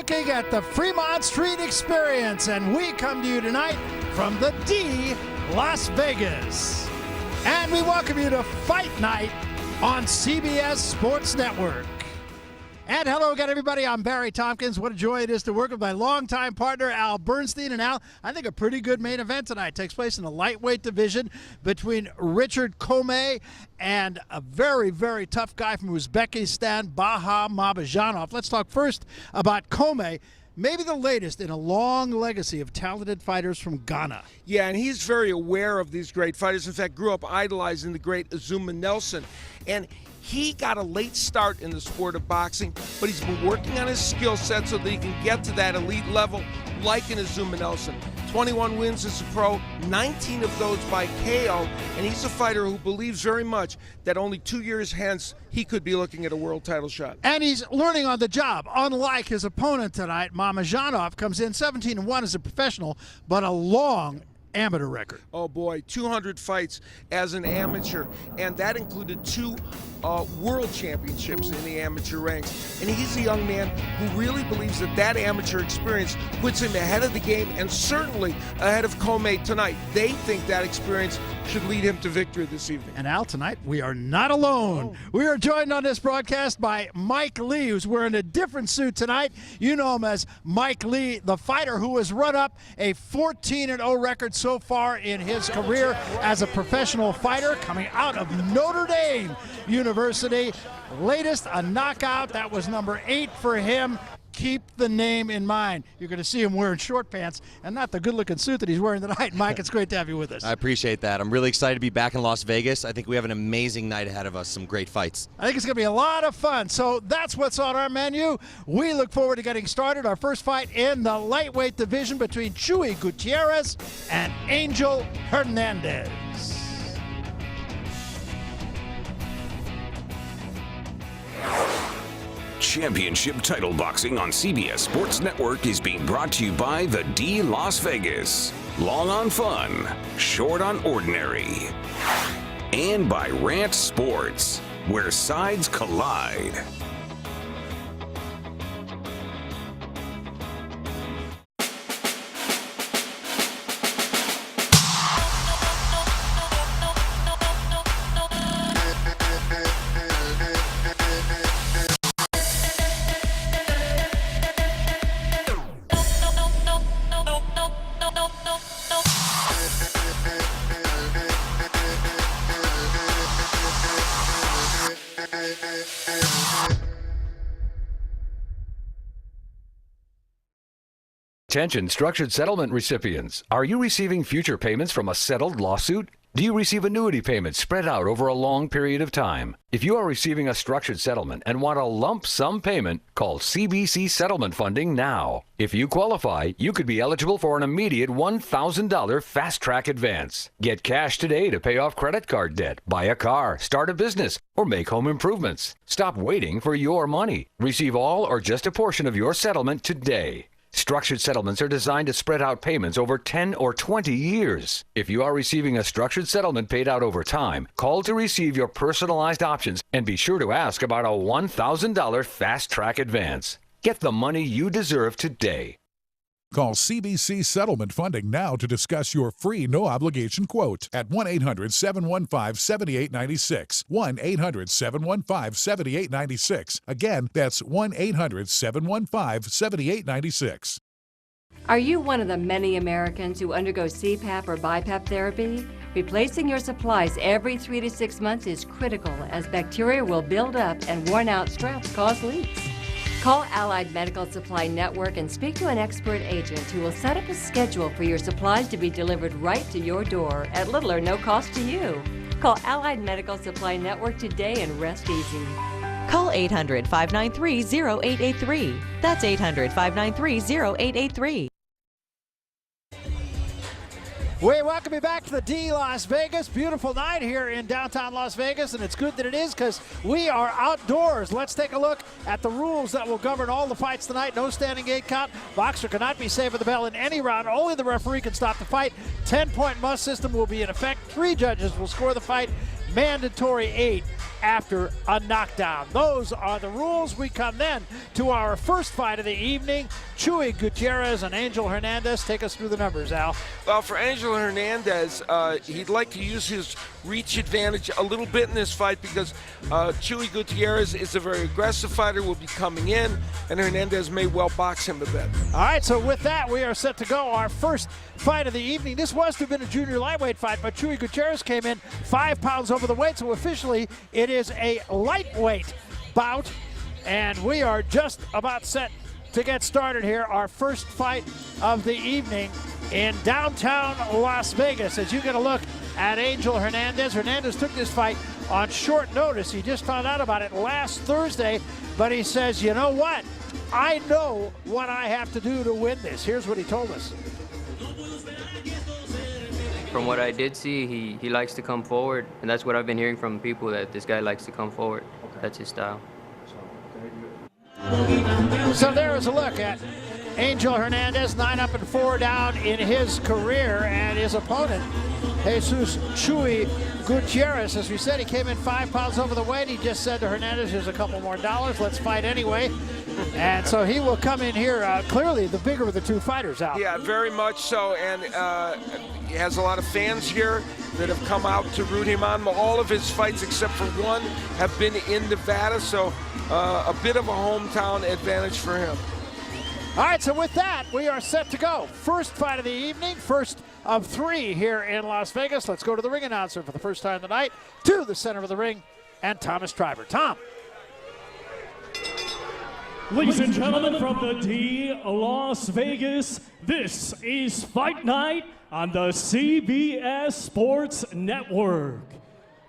looking at the Fremont Street Experience, and we come to you tonight from the D, Las Vegas. And we welcome you to Fight Night on CBS Sports Network. And hello again, everybody. I'm Barry Tompkins. What a joy it is to work with my longtime partner, Al Bernstein. And Al, I think a pretty good main event tonight takes place in the lightweight division between Richard Commey and a very, very tough guy from Uzbekistan, Mamadjonov. Let's talk first about Commey. Maybe the latest in a long legacy of talented fighters from Ghana. Yeah, and he's very aware of these great fighters. In fact, grew up idolizing the great Azuma Nelson. And he got a late start in the sport of boxing, but he's been working on his skill set so that he can get to that elite level like an Azuma Nelson. 21 wins as a pro, 19 of those by KO, and he's a fighter who believes very much that only 2 years hence he could be looking at a world title shot. And he's learning on the job. Unlike his opponent tonight, Mamadjonov comes in 17-1 as a professional, but a long amateur record. Oh boy, 200 fights as an amateur, and that included 2 world championships in the amateur ranks. And he's a young man who really believes that that amateur experience puts him ahead of the game and certainly ahead of Commey tonight. They think that experience should lead him to victory this evening. And Al, tonight we are not alone. We are joined on this broadcast by Mike Lee, who's wearing a different suit tonight. You know him as Mike Lee, the fighter who has run up a 14-0 record so far in his career as a professional fighter, coming out of Notre Dame University. Latest, a knockout. That was number 8 for him. Keep the name in mind. You're going to see him wearing short pants and not the good-looking suit that he's wearing tonight. Mike, it's great to have you with us. I appreciate that. I'm really excited to be back in Las Vegas. I think we have an amazing night ahead of us, some great fights. I think it's going to be a lot of fun. So that's what's on our menu. We look forward to getting started. Our first fight in the lightweight division between Chuy Gutierrez and Angel Hernandez. Championship title boxing on CBS Sports Network is being brought to you by the D Las Vegas, long on fun, short on ordinary, and by Rant Sports, where sides collide. Attention structured settlement recipients. Are you receiving future payments from a settled lawsuit? Do you receive annuity payments spread out over a long period of time? If you are receiving a structured settlement and want a lump sum payment, call CBC Settlement Funding now. If you qualify, you could be eligible for an immediate $1,000 fast-track advance. Get cash today to pay off credit card debt, buy a car, start a business, or make home improvements. Stop waiting for your money. Receive all or just a portion of your settlement today. Structured settlements are designed to spread out payments over 10 or 20 years. If you are receiving a structured settlement paid out over time, call to receive your personalized options and be sure to ask about a $1,000 fast-track advance. Get the money you deserve today. Call CBC Settlement Funding now to discuss your free no-obligation quote at 1-800-715-7896. 1-800-715-7896. Again, that's 1-800-715-7896. Are you one of the many Americans who undergo CPAP or BiPAP therapy? Replacing your supplies every 3 to 6 months is critical as bacteria will build up and worn-out straps cause leaks. Call Allied Medical Supply Network and speak to an expert agent who will set up a schedule for your supplies to be delivered right to your door at little or no cost to you. Call Allied Medical Supply Network today and rest easy. Call 800-593-0883. That's 800-593-0883. We welcome you back to the D Las Vegas. Beautiful night here in downtown Las Vegas, and it's good that it is because we are outdoors. Let's take a look at the rules that will govern all the fights tonight. No standing 8 count. Boxer cannot be saved with the bell in any round. Only the referee can stop the fight. 10-point must system will be in effect. 3 judges will score the fight. Mandatory 8. after a knockdown. Those are the rules. We come then to our first fight of the evening. Chuy Gutierrez and Angel Hernandez. Take us through the numbers, Al. Well, for Angel Hernandez, he'd like to use his reach advantage a little bit in this fight because Chuy Gutierrez is a very aggressive fighter, will be coming in, and Hernandez may well box him a bit. All right, so with that, we are set to go. Our first fight of the evening. This was to have been a junior lightweight fight, but Chuy Gutierrez came in 5 pounds over the weight, so officially it is a lightweight bout, and we are just about set to get started here. Our first fight of the evening in downtown Las Vegas. As you get a look at Angel Hernandez. Hernandez took this fight on short notice. He just found out about it last Thursday, but he says, you know what? I know what I have to do to win this. Here's what he told us. From what I did see, he likes to come forward, and that's what I've been hearing from people, that this guy likes to come forward. Okay. That's his style. So there is a look at Angel Hernandez, 9 up and 4 down in his career, and his opponent, Jesus Chuy Gutierrez. As we said, he came in 5 pounds over the weight. He just said to Hernandez, here's a couple more dollars, let's fight anyway. And so he will come in here, clearly the bigger of the two fighters out. Yeah, very much so, and he has a lot of fans here that have come out to root him on. All of his fights, except for one, have been in Nevada, so a bit of a hometown advantage for him. All right, so with that, we are set to go. First fight of the evening, first of 3 here in Las Vegas. Let's go to the ring announcer for the first time tonight, to the center of the ring, and Thomas Triber. Tom. Ladies and gentlemen, from the D, Las Vegas, this is Fight Night on the CBS Sports Network.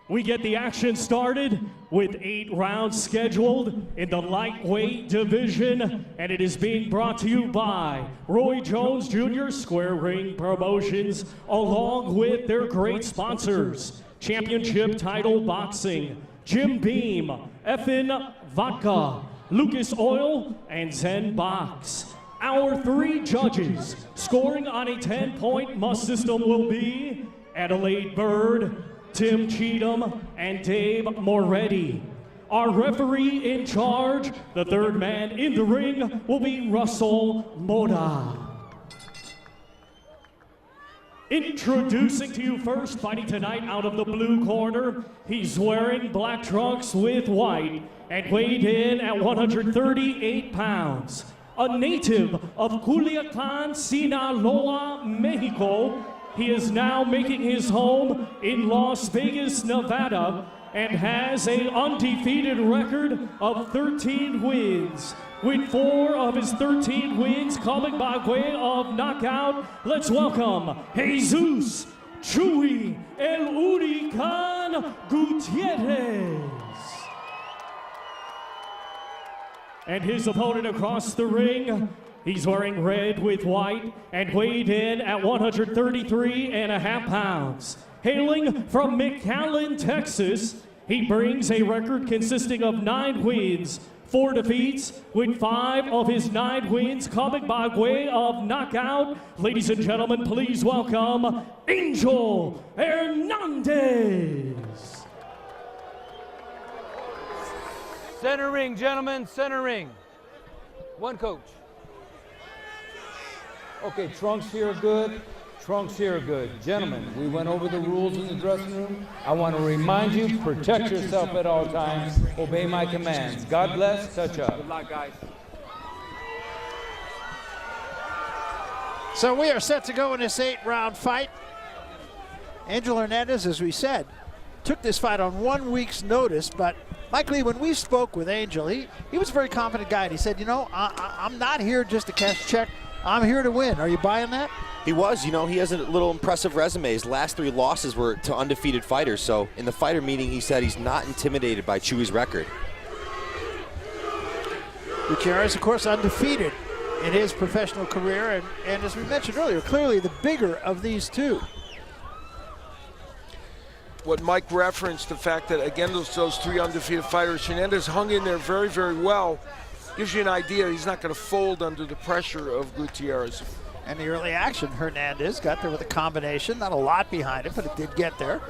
We get the action started with 8 rounds scheduled in the lightweight division, and it is being brought to you by Roy Jones Jr. Square Ring Promotions, along with their great sponsors, Championship Title Boxing, Jim Beam, Effin Vodka, Lucas Oil, and Zen Box. Our 3 judges scoring on a 10-point must system will be Adelaide Bird, Tim Cheatham, and Dave Moretti. Our referee in charge, the 3rd man in the ring, will be Russell Moda. Introducing to you first, fighting tonight out of the blue corner, he's wearing black trunks with white and weighed in at 138 pounds. A native of Culiacan, Sinaloa, Mexico, he is now making his home in Las Vegas, Nevada, and has an undefeated record of 13 wins. With 4 of his 13 wins coming by way of knockout, let's welcome Jesus Chuy El Huracán Gutierrez. And his opponent across the ring, he's wearing red with white and weighed in at 133.5 pounds. Hailing from McAllen, Texas, he brings a record consisting of 9 wins, 4 defeats, with 5 of his 9 wins coming by way of knockout. Ladies and gentlemen, please welcome Angel Hernandez. Center ring, gentlemen, center ring. One coach. Okay, trunks here are good. Trunks here are good. Gentlemen, we went over the rules in the dressing room. I want to remind you, protect yourself at all times. Obey my commands. God bless. Touch up. Good luck, guys. So we are set to go in this 8-round fight. Angel Hernandez, as we said, took this fight on 1 week's notice, but Mike Lee, when we spoke with Angel, he was a very confident guy. And he said, you know, I'm not here just to cash a check. I'm here to win. Are you buying that? He was. You know, he has a little impressive resume. His last 3 losses were to undefeated fighters. So in the fighter meeting, he said he's not intimidated by Chuy's record. Gutierrez, of course, undefeated in his professional career. And as we mentioned earlier, clearly the bigger of these two. What Mike referenced, the fact that, again, those 3 undefeated fighters, Hernandez hung in there very, very well. Gives you an idea he's not going to fold under the pressure of Gutierrez. And the early action, Hernandez got there with a combination. Not a lot behind it, but it did get there.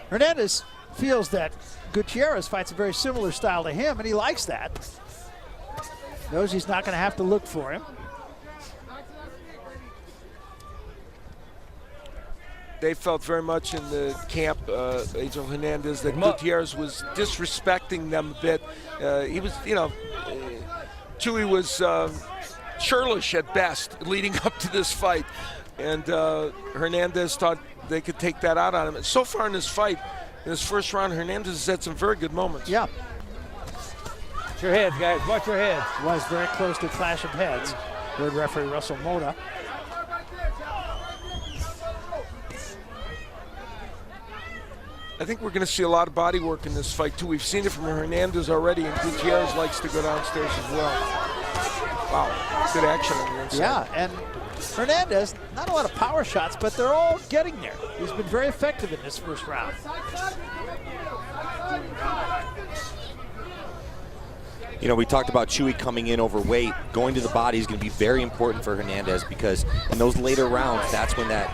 Hernandez feels that Gutierrez fights a very similar style to him, and he likes that. Knows he's not going to have to look for him. They felt very much in the camp, Angel Hernandez, that Gutierrez was disrespecting them a bit. He was, Chewy was churlish at best leading up to this fight. And Hernandez thought they could take that out on him. And so far in this fight, in this first round, Hernandez has had some very good moments. Yeah. Watch your heads, guys. Watch your heads. Was very close to clash of heads. Third referee Russell Moda. I think we're going to see a lot of body work in this fight, too. We've seen it from Hernandez already, and Gutierrez likes to go downstairs as well. Wow, good action on the inside. Yeah, and Hernandez, not a lot of power shots, but they're all getting there. He's been very effective in this first round. We talked about Chewy coming in overweight. Going to the body is going to be very important for Hernandez because in those later rounds, that's when that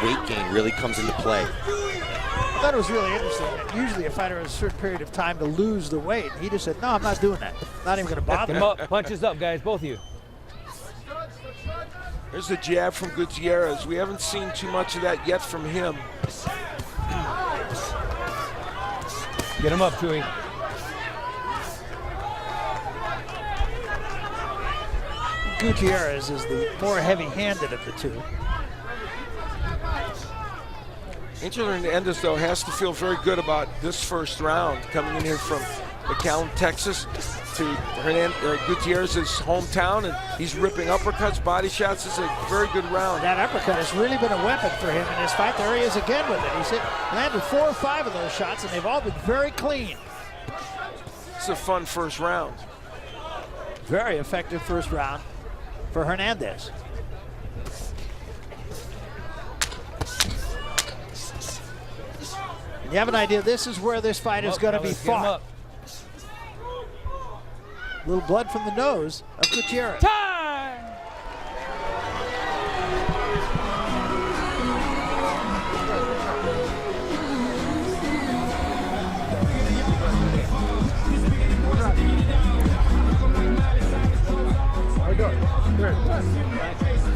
weight gain really comes into play. I thought it was really interesting that usually a fighter has a certain period of time to lose the weight. He just said, no, I'm not doing that. Not even going to bother. Punches up, guys, both of you. There's the jab from Gutierrez. We haven't seen too much of that yet from him. Get him up, Chewy. Gutierrez is the more heavy-handed of the two. Angel Hernandez, though, has to feel very good about this first round, coming in here from McAllen, Texas, to Gutierrez's hometown, and he's ripping uppercuts, body shots. This is a very good round. That uppercut has really been a weapon for him in this fight. There he is again with it. He's landed 4 or 5 of those shots, and they've all been very clean. It's a fun first round. Very effective first round for Hernandez. You have an idea, this is where this fight is going to be fought. Little blood from the nose of Gutierrez. Time!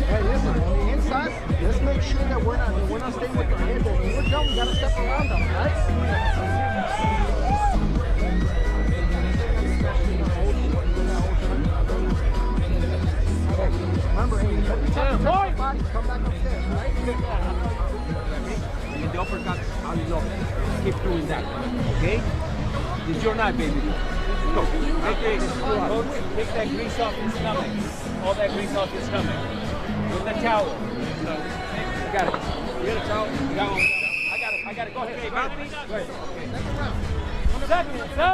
Hey, listen, on the inside, let's make sure that we're not staying with the head. When we're done, we gotta step around them, right? Remember, hey, every time you touch the body, come back upstairs, right? And the uppercut, how you know? Keep doing that, okay? It's your night, baby. Go. Take that grease off his stomach. All that grease off his stomach. With the towel. You got it. You got a towel? You got one. I got it. Go ahead. Go ahead. Okay. Second. So.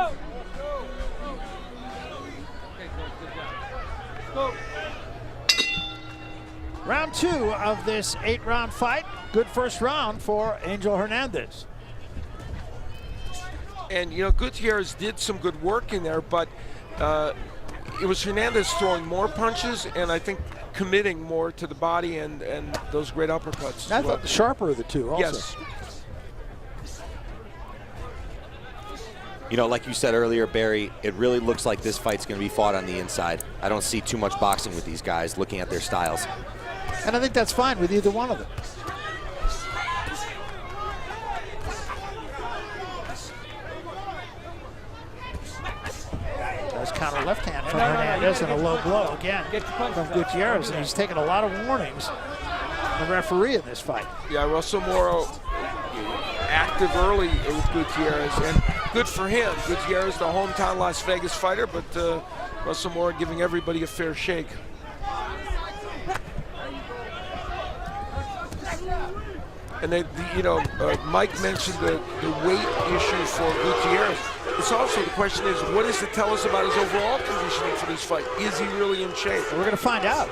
Go. Round 2 of this 8-round fight. Good first round for Angel Hernandez. And, Gutierrez did some good work in there, but it was Hernandez throwing more punches and I think committing more to the body and those great uppercuts. I thought the sharper of the two also. Yes. Like you said earlier, Barry, it really looks like this fight's going to be fought on the inside. I don't see too much boxing with these guys looking at their styles. And I think that's fine with either one of them. Does counter left hand from Hernandez and a low blow again from Gutierrez. And he's taken a lot of warnings from the referee in this fight. Yeah, Russell Morrow active early with Gutierrez, and good for him. Gutierrez, the hometown Las Vegas fighter, but Russell Morrow giving everybody a fair shake. And Mike mentioned the weight issue for Gutierrez. It's also the question is, what does it tell us about his overall conditioning for this fight? Is he really in shape? We're going to find out.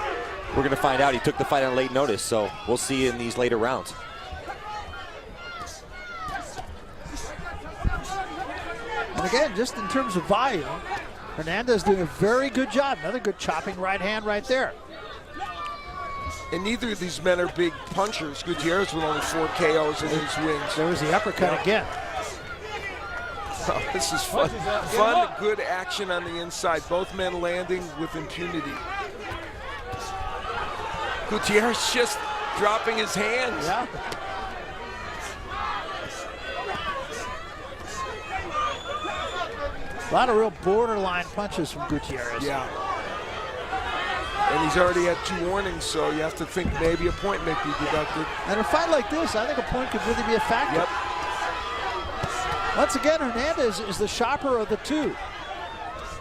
We're going to find out. He took the fight on late notice, so we'll see in these later rounds. And again, just in terms of volume, Hernandez doing a very good job. Another good chopping right hand right there. And neither of these men are big punchers. Gutierrez with only 4 KOs in his wins. There was the uppercut again. Oh, this is fun. Fun, good action on the inside. Both men landing with impunity. Gutierrez just dropping his hands. Yeah. A lot of real borderline punches from Gutierrez. Yeah. And he's already had 2 warnings, so you have to think maybe a point may be deducted. And a fight like this, I think a point could really be a factor. Yep. Once again, Hernandez is the sharper of the 2.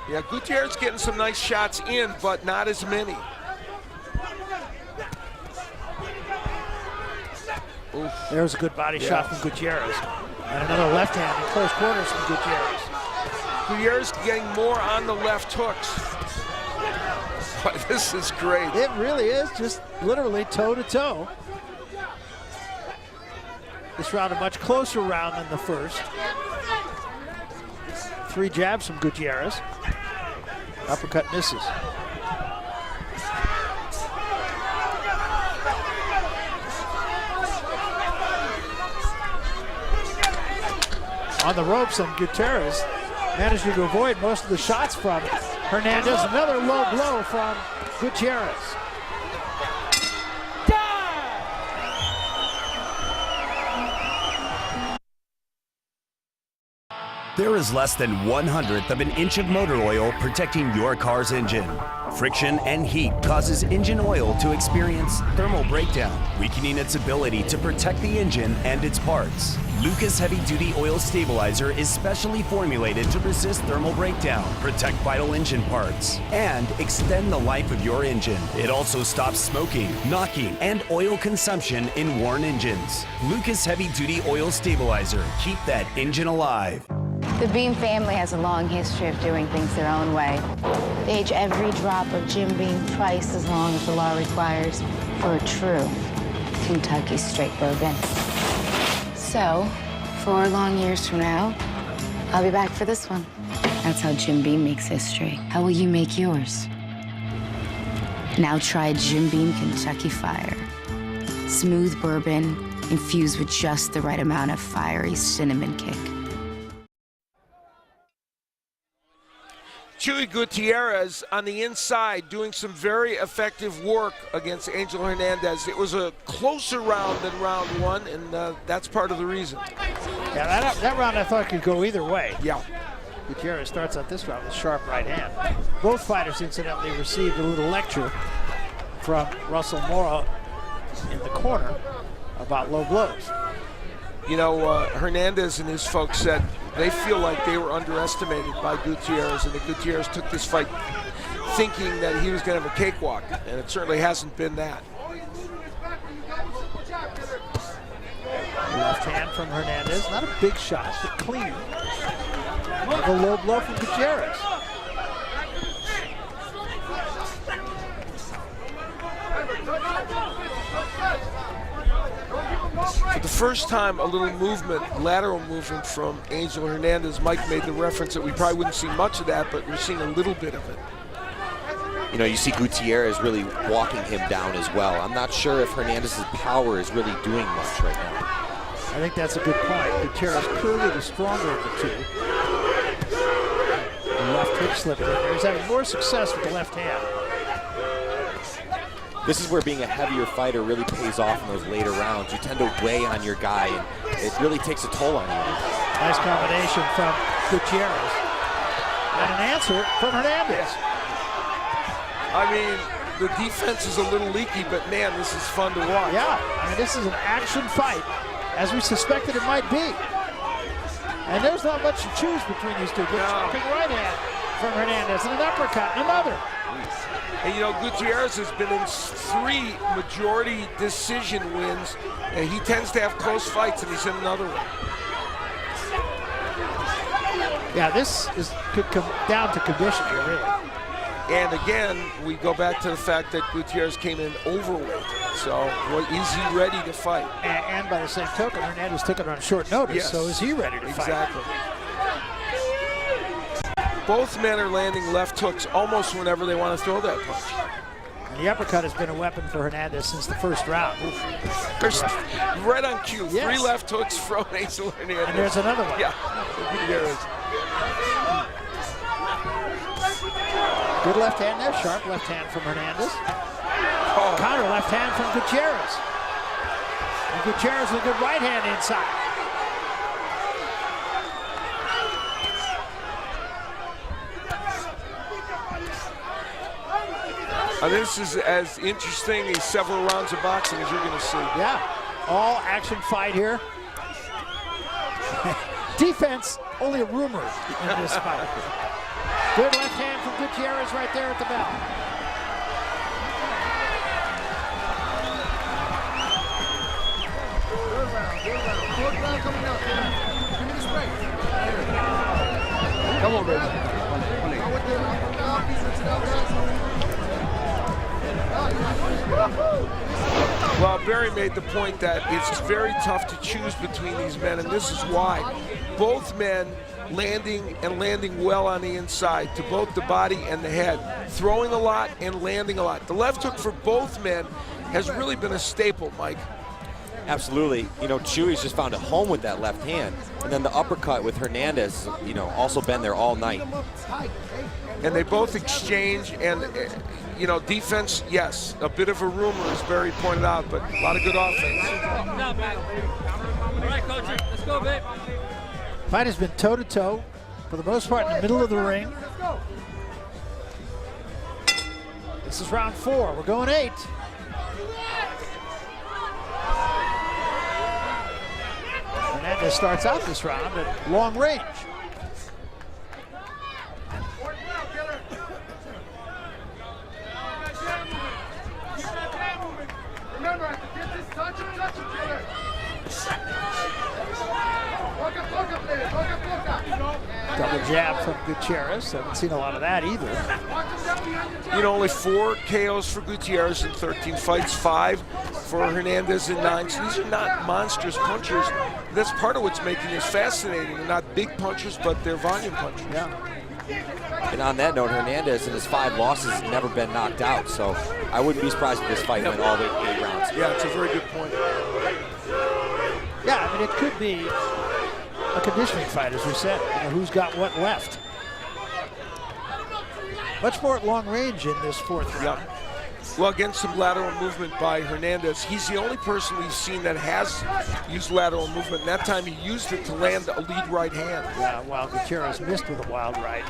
Yeah, Gutierrez getting some nice shots in, but not as many. Oof. There's a good body shot from Gutierrez. And another left hand in close quarters from Gutierrez. Gutierrez getting more on the left hooks. Boy, this is great. It really is, just literally toe-to-toe. This round a much closer round than the first. 3 jabs from Gutierrez. Uppercut misses. On the ropes, and Gutierrez managed to avoid most of the shots from Hernandez. Another low blow from Gutierrez. There is less than 1/100th of an inch of motor oil protecting your car's engine. Friction and heat causes engine oil to experience thermal breakdown, weakening its ability to protect the engine and its parts. Lucas Heavy Duty Oil Stabilizer is specially formulated to resist thermal breakdown, protect vital engine parts, and extend the life of your engine. It also stops smoking, knocking, and oil consumption in worn engines. Lucas Heavy Duty Oil Stabilizer. Keep that engine alive. The Beam family has a long history of doing things their own way. They age every drop of Jim Beam twice as long as the law requires for a true Kentucky straight bourbon. So, 4 long years from now, I'll be back for this one. That's how Jim Beam makes history. How will you make yours? Now try Jim Beam Kentucky Fire. Smooth bourbon infused with just the right amount of fiery cinnamon kick. Chuy Gutierrez on the inside doing some very effective work against Angel Hernandez. It was a closer round than round 1, and that's part of the reason. Yeah, that round I thought could go either way. Yeah. Gutierrez starts out this round with a sharp right hand. Both fighters, incidentally, received a little lecture from Russell Mora in the corner about low blows. You know, Hernandez and his folks said they feel like they were underestimated by Gutierrez, and that Gutierrez took this fight thinking that he was going to have a cakewalk, and it certainly hasn't been that. Left hand from Hernandez, not a big shot, but clean. The low blow from Gutierrez. For the first time, a little movement, lateral movement from Angel Hernandez. Mike made the reference that we probably wouldn't see much of that, but we're seeing a little bit of it. You know, you see Gutierrez really walking him down as well. I'm not sure if Hernandez's power is really doing much right now. I think that's a good point. Gutierrez clearly the stronger of the 2. The left hook slipped in there. He's having more success with the left hand. This is where being a heavier fighter really pays off in those later rounds. You tend to weigh on your guy, and it really takes a toll on you. Nice combination from Gutierrez. And an answer from Hernandez. I mean, the defense is a little leaky, but man, this is fun to watch. Yeah, I mean, this is an action fight, as we suspected it might be. And there's not much to choose between these two. Good chopping right hand from Hernandez, and an uppercut, and another. And you know, Gutierrez has been in 3 majority decision wins, and he tends to have close fights, and he's in another one. Yeah, this could come down to condition here, really. And again, we go back to the fact that Gutierrez came in overweight. So, is he ready to fight? And by the same token, Hernandez took it on short notice, yes. so is he ready to fight? Exactly. Both men are landing left hooks almost whenever they want to throw that punch. And the uppercut has been a weapon for Hernandez since the first round. There's right on cue. Yes. 3 left hooks from Hazel Hernandez. And there's another one. Yeah, there is. Good left hand there, sharp left hand from Hernandez. Oh. Counter left hand from Gutierrez. And Gutierrez with a good right hand inside. This is as interesting as several rounds of boxing as you're going to see. Yeah, all action fight here. Defense, only a rumor in this fight. Good left hand from Gutierrez right there at the bell. Good round coming up. Give me the straight. Come on, baby. Well, Barry made the point that it's very tough to choose between these men, and this is why. Both men landing well on the inside to both the body and the head, throwing a lot and landing a lot. The left hook for both men has really been a staple, Mike. Absolutely. You know, Chewy's just found a home with that left hand. And then the uppercut with Hernandez, you know, also been there all night. And they both exchange, and, you know, defense, yes, a bit of a rumor, as Barry pointed out, but a lot of good offense. All right, coach, let's go, babe. Fight has been toe-to-toe, for the most part in the middle of the ring. This is round 4. We're going 8. Hernandez starts out this round at long range. Remember, get this touch each other. Double jab from Gutierrez. Haven't seen a lot of that either. You know, only 4 KOs for Gutierrez in 13 fights, 5 for Hernandez in 9. So these are not monstrous punchers. That's part of what's making this fascinating. They're not big punchers, but they're volume punchers. Yeah. And on that note, Hernandez in his 5 losses has never been knocked out. So I wouldn't be surprised if this fight went all the way to 8 rounds. Yeah, it's a very good point. Yeah, I mean, it could be a conditioning fight, as we said. You know, who's got what left? Much more at long range in this 4th round. Yeah. Well, again, some lateral movement by Hernandez. He's the only person we've seen that has used lateral movement. And that time he used it to land a lead right hand. Yeah, while Gutierrez missed with a wild right.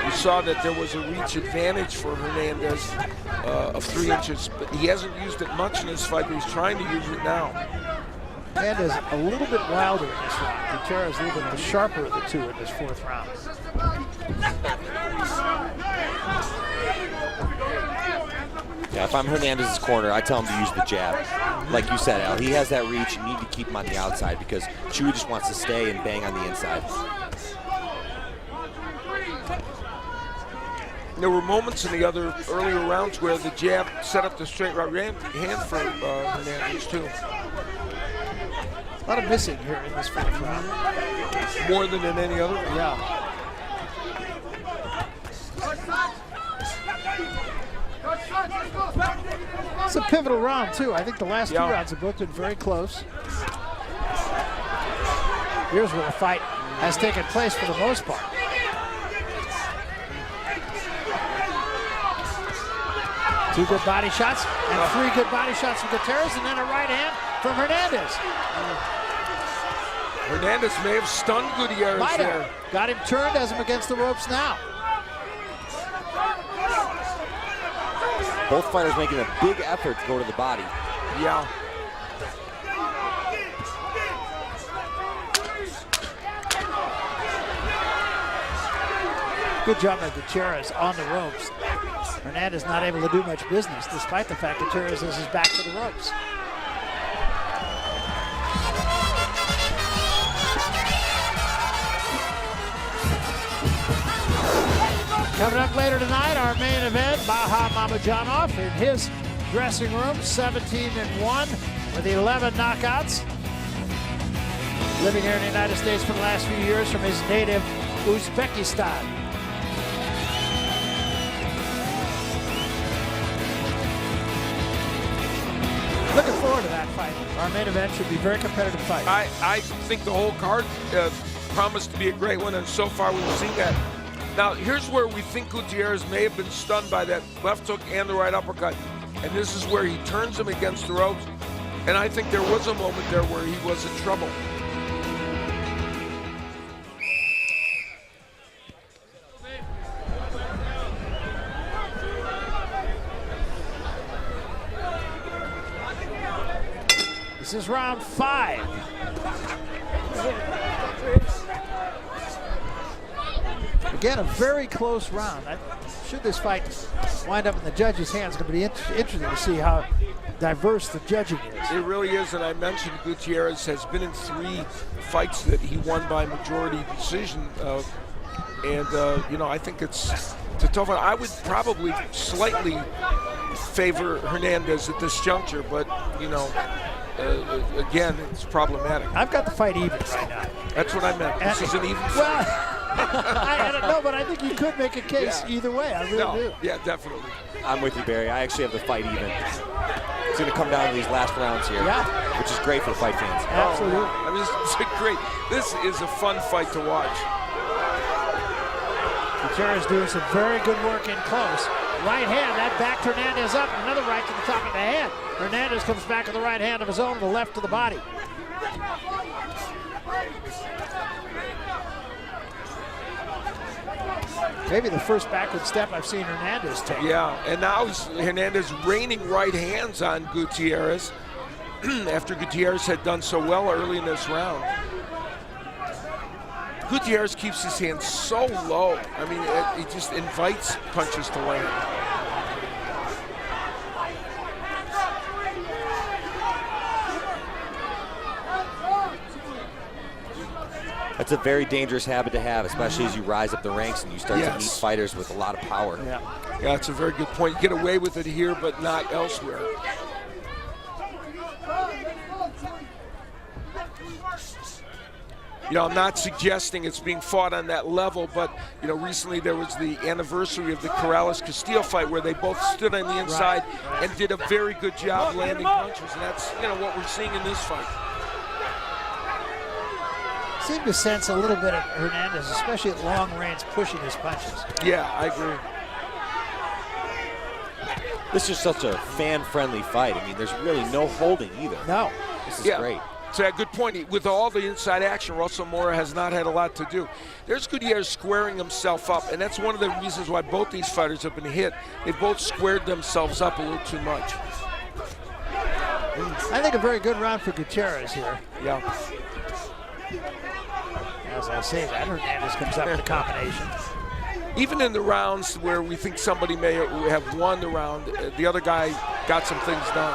We saw that there was a reach advantage for Hernandez of 3 inches, but he hasn't used it much in this fight, but he's trying to use it now. Hernandez a little bit wilder in this round. Gutierrez a little bit the sharper of the two in this 4th round. Yeah, if I'm Hernandez's corner, I tell him to use the jab. Like you said, Al, he has that reach. You need to keep him on the outside because Chewy just wants to stay and bang on the inside. There were moments in the other earlier rounds where the jab set up the straight right hand for Hernandez, too. A lot of missing here in this 4th round. More than in any other round. Yeah. It's a pivotal round, too. I think the last 2 rounds have both been very close. Here's where the fight has taken place for the most part. Two good body shots and 3 good body shots from Gutierrez, and then a right hand from Hernandez. Hernandez may have stunned Gutierrez there. Got him turned, has him against the ropes now. Both fighters making a big effort to go to the body. Yeah. Good job by Gutierrez on the ropes. Hernandez not able to do much business, despite the fact Gutierrez has his back to the ropes. Coming up later tonight, our main event, Mamadjonov in his dressing room, 17-1 with 11 knockouts. Living here in the United States for the last few years from his native Uzbekistan. Looking forward to that fight. Our main event should be a very competitive fight. I think the whole card promised to be a great one, and so far we've seen that. Now, here's where we think Gutierrez may have been stunned by that left hook and the right uppercut. And this is where he turns him against the ropes. And I think there was a moment there where he was in trouble. This is round 5. Again, a very close round. Should this fight wind up in the judges' hands, it's going to be interesting to see how diverse the judging is. It really is, and I mentioned Gutierrez has been in 3 fights that he won by majority decision. You know, I think it's a tough one. I would probably slightly favor Hernandez at this juncture, but, you know, again, it's problematic. I've got the fight even right now. That's what I meant. This is an even fight. Well, I don't know, but I think you could make a case either way. I really do. Yeah, definitely. I'm with you, Barry. I actually have the fight even. It's going to come down to these last rounds here, which is great for the fight fans. Absolutely. I mean, it's great. This is a fun fight to watch. Gutierrez doing some very good work in close. Right hand, that backed Hernandez up. Another right to the top of the head. Hernandez comes back with the right hand of his own, the left to the body. Maybe the first backward step I've seen Hernandez take. Yeah, and now Hernandez raining right hands on Gutierrez after Gutierrez had done so well early in this round. Gutierrez keeps his hands so low. I mean, he just invites punches to land. That's a very dangerous habit to have, especially as you rise up the ranks and you start to meet fighters with a lot of power. Yeah, it's a very good point. You get away with it here, but not elsewhere. You know, I'm not suggesting it's being fought on that level, but, you know, recently there was the anniversary of the Corrales-Castillo fight where they both stood on the inside and did a very good job landing punches. And that's, you know, what we're seeing in this fight. Seem to sense a little bit of Hernandez, especially at long range, pushing his punches. Yeah, I agree. This is such a fan-friendly fight. I mean, there's really no holding either. No. This is great. So a good point. With all the inside action, Russell Mora has not had a lot to do. There's Gutierrez squaring himself up, and that's one of the reasons why both these fighters have been hit. They both squared themselves up a little too much. I think a very good round for Gutierrez here. Yeah. As I say that, Hernandez comes up with a combination. Even in the rounds where we think somebody may have won the round, the other guy got some things done.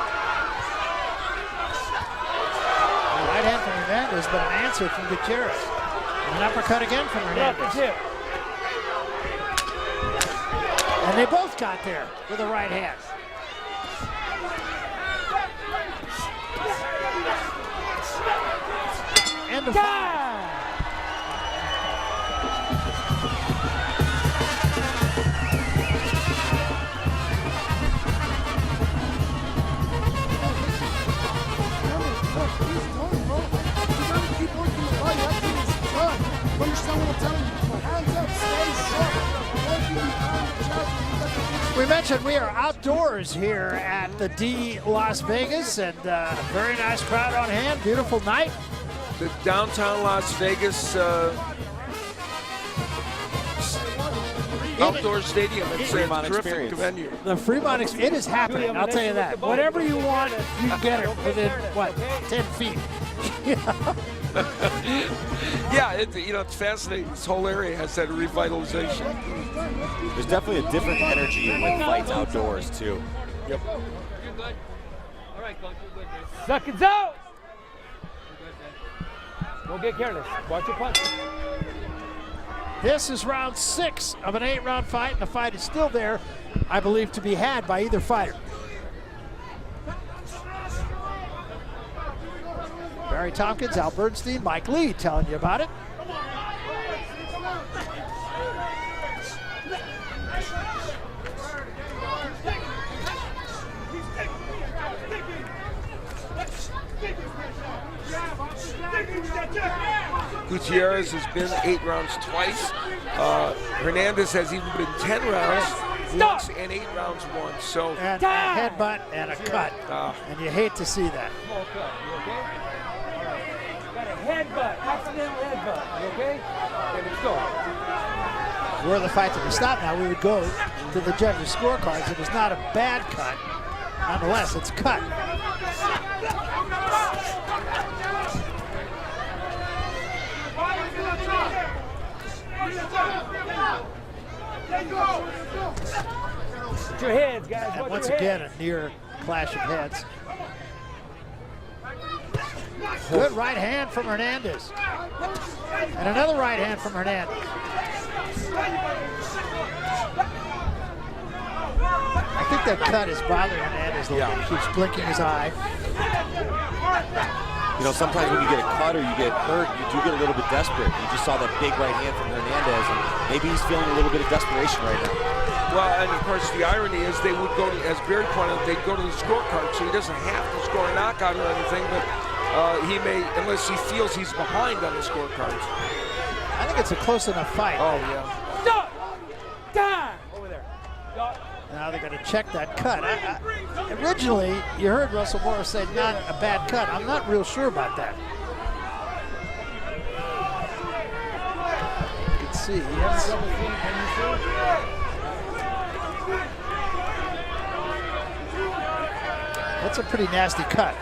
Right hand from Hernandez, but an answer from Gutierrez. And an uppercut again from Hernandez. And they both got there with a right hand. End of 5. We mentioned we are outdoors here at the D Las Vegas, and a very nice crowd on hand. Beautiful night. The downtown Las Vegas outdoor stadium. It's a terrific venue. The Fremont experience, it is happening, I'll tell you that. Whatever you want, you can get it within, what, 10 feet. Yeah, you know, it's fascinating. This whole area has that revitalization. There's definitely a different energy with fights outdoors, too. Yep. You're good. All right, Coach, you're good, man. Seconds out! Don't get careless. Watch your punch. This is round 6 of an 8-round fight, and the fight is still there, I believe, to be had by either fighter. Barry Tompkins, Al Bernstein, Mike Lee telling you about it. Gutierrez has been 8 rounds twice. Hernandez has even been 10 rounds once and 8 rounds once. So and a headbutt and a cut, and you hate to see that. Small cut, you okay? All right. Got a headbutt, accidental headbutt, you okay? Okay, let's go. Were the fight to be stopped now, we would go to the judges' scorecards. It was not a bad cut. Nonetheless, it's cut. Watch your heads, guys. And once again, a near clash of heads. Good right hand from Hernandez. And another right hand from Hernandez. I think that cut is bothering Hernandez a little bit. He keeps blinking his eye. You know, sometimes when you get a cut or you get hurt, you do get a little bit desperate. You just saw that big right hand from Hernandez, and maybe he's feeling a little bit of desperation right now. Well, and of course, the irony is they would go to, as Barry pointed out, they'd go to the scorecard, so he doesn't have to score a knockout or anything, but he may, unless he feels he's behind on the scorecards. I think it's a close enough fight. Oh, yeah. Stop! Time! Over there. Stop. Now they're going to check that cut. Originally, you heard Russell Morris say not a bad cut. I'm not real sure about that. You can see. Yes. That's a pretty nasty cut.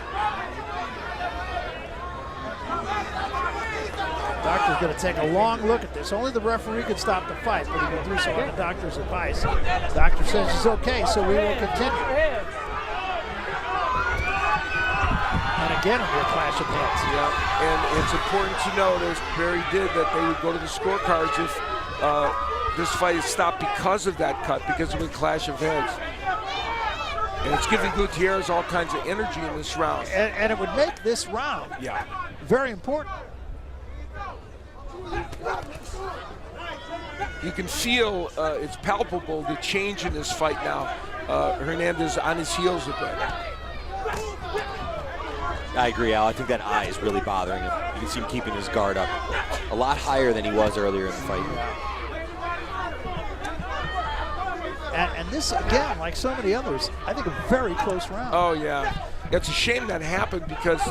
Doctor's going to take a long look at this. Only the referee can stop the fight, but he will do so on the doctor's advice. The doctor says it's okay, so we will continue. And again, it'll be a clash of heads. Yeah, and it's important to note, as Barry did, that they would go to the scorecards if this fight is stopped because of that cut, because of a clash of heads. And it's giving Gutierrez all kinds of energy in this round. And it would make this round very important. You can feel, it's palpable, the change in this fight now. Hernandez on his heels a bit. I agree, Al. I think that eye is really bothering him. You can see him keeping his guard up a lot higher than he was earlier in the fight. And this, again, like so many others, I think a very close round. Oh, yeah. It's a shame that happened because,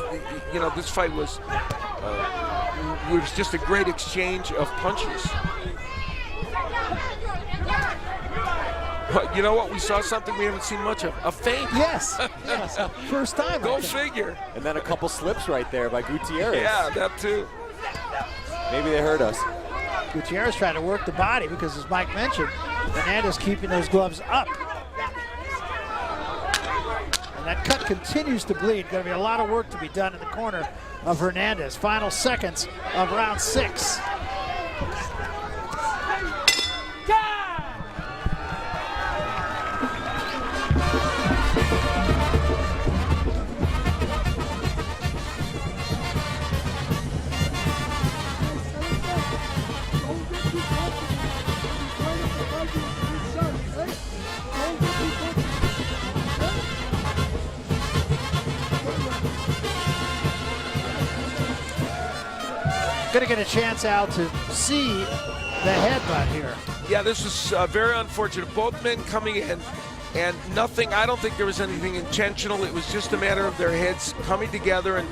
you know, this fight was just a great exchange of punches. But you know what? We saw something we haven't seen much of. A feint. Yes. Yes. First time. Go figure. And then a couple slips right there by Gutierrez. Yeah, that too. Maybe they hurt us. Gutierrez trying to work the body because, as Mike mentioned, Hernandez keeping those gloves up. And that cut continues to bleed. Going to be a lot of work to be done in the corner of Hernandez. Final seconds of round 6. Going to get a chance, Al, to see the headbutt here. Yeah, this was very unfortunate. Both men coming in, and nothing, I don't think there was anything intentional. It was just a matter of their heads coming together, and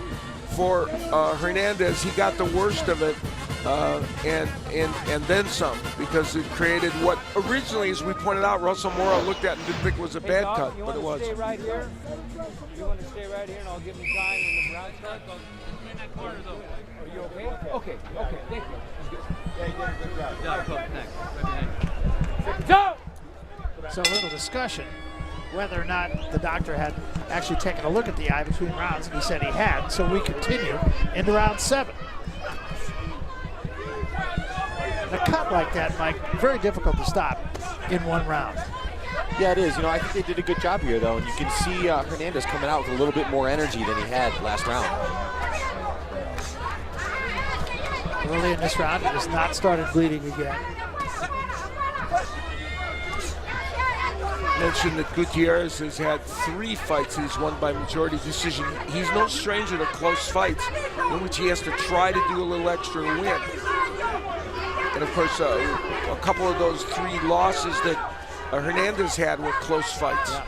for Hernandez, he got the worst of it, and then some, because it created what originally, as we pointed out, Russell Mora looked at and didn't think it was a bad cut, but it was. You want to stay right here? You want to stay right here, and I'll give him time when the round starts? In that corner, though. Are you okay? Okay, okay, thank you. Yeah, you did a good job. Yeah, coach, thanks. Go! So a little discussion whether or not the doctor had actually taken a look at the eye between rounds, and he said he had. So we continue into round 7. And a cut like that, Mike, very difficult to stop in one round. Yeah, it is. You know, I think they did a good job here, though, and you can see Hernandez coming out with a little bit more energy than he had last round. Early in this round, he has not started bleeding again. Mentioned that Gutierrez has had 3 fights he's won by majority decision. He's no stranger to close fights in which he has to try to do a little extra to win. And of course, a couple of those 3 losses that Hernandez had were close fights. Yeah.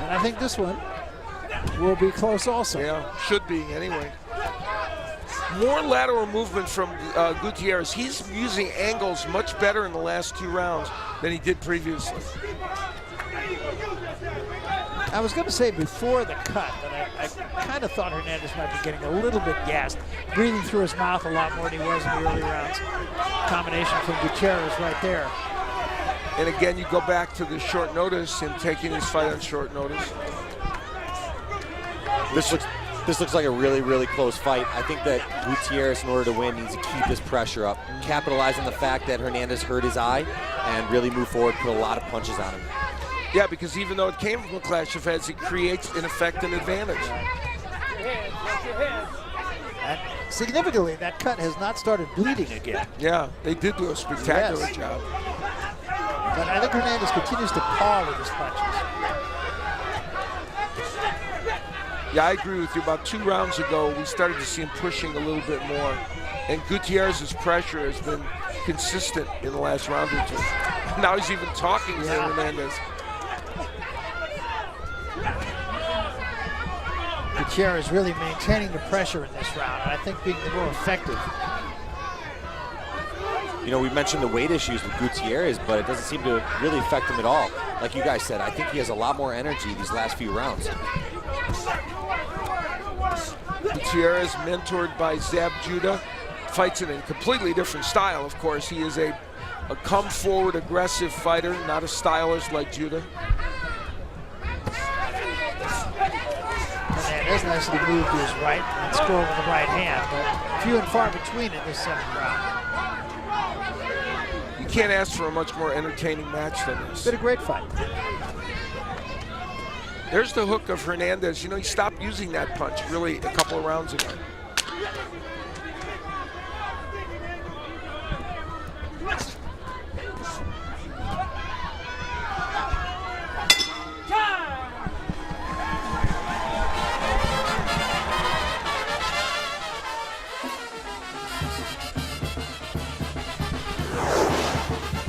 And I think this one will be close also. Yeah, should be anyway. More lateral movement from Gutierrez. He's using angles much better in the last 2 rounds than he did previously. I was going to say before the cut that I kind of thought Hernandez might be getting a little bit gassed, breathing through his mouth a lot more than he was in the early rounds. Combination from Gutierrez right there. And again, you go back to the short notice, him taking his fight on short notice. This looks like a really, really close fight. I think that Gutierrez, in order to win, needs to keep this pressure up, capitalize on the fact that Hernandez hurt his eye, and really move forward, put a lot of punches on him. Yeah, because even though it came from a clash of heads, it creates, in effect, an advantage. And significantly, that cut has not started bleeding again. Yeah, they did do a spectacular job. But I think Hernandez continues to paw with his punches. Yeah, I agree with you. About 2 rounds ago, we started to see him pushing a little bit more. And Gutierrez's pressure has been consistent in the last round or 2. Now he's even talking to Hernandez. Gutierrez really maintaining the pressure in this round, and I think being the more effective. You know, we mentioned the weight issues with Gutierrez, but it doesn't seem to really affect him at all. Like you guys said, I think he has a lot more energy these last few rounds. Gutierrez, mentored by Zab Judah, fights in a completely different style, of course. He is a come-forward, aggressive fighter, not a stylist like Judah. Hernandez nicely moved to his right and scored with the right hand, but few and far between in this 7th round. You can't ask for a much more entertaining match than this. Been a great fight. There's the hook of Hernandez. You know, he stopped using that punch really a couple of rounds ago.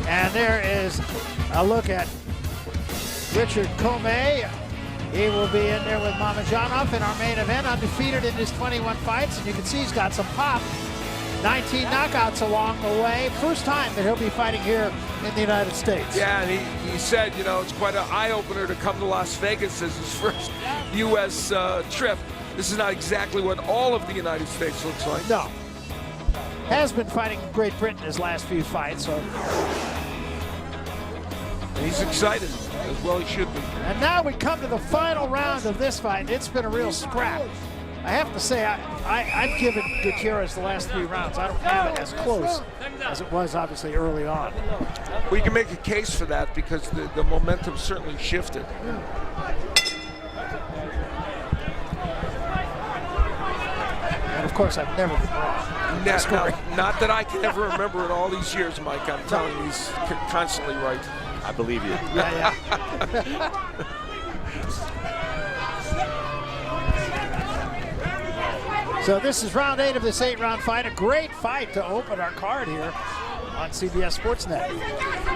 And there is a look at Richard Commey. He will be in there with Mamadjonov in our main event, undefeated in his 21 fights, and you can see he's got some pop. 19 knockouts along the way. First time that he'll be fighting here in the United States. Yeah, and he said, you know, it's quite an eye-opener to come to Las Vegas as his first U.S. Trip. This is not exactly what all of the United States looks like. No. Has been fighting Great Britain his last few fights, so. He's excited, as well he should be. And now we come to the final round of this fight. It's been a real scrap. I have to say, I've given Gutierrez the last 3 rounds. I don't have it as close as it was, obviously, early on. Well, you can make a case for that because the momentum certainly shifted. And, of course, I've never been wrong. Not that I can ever remember in all these years, Mike. I'm telling you, he's constantly right. I believe you. Yeah. So this is round 8 of this 8-round fight. A great fight to open our card here on CBS Sportsnet.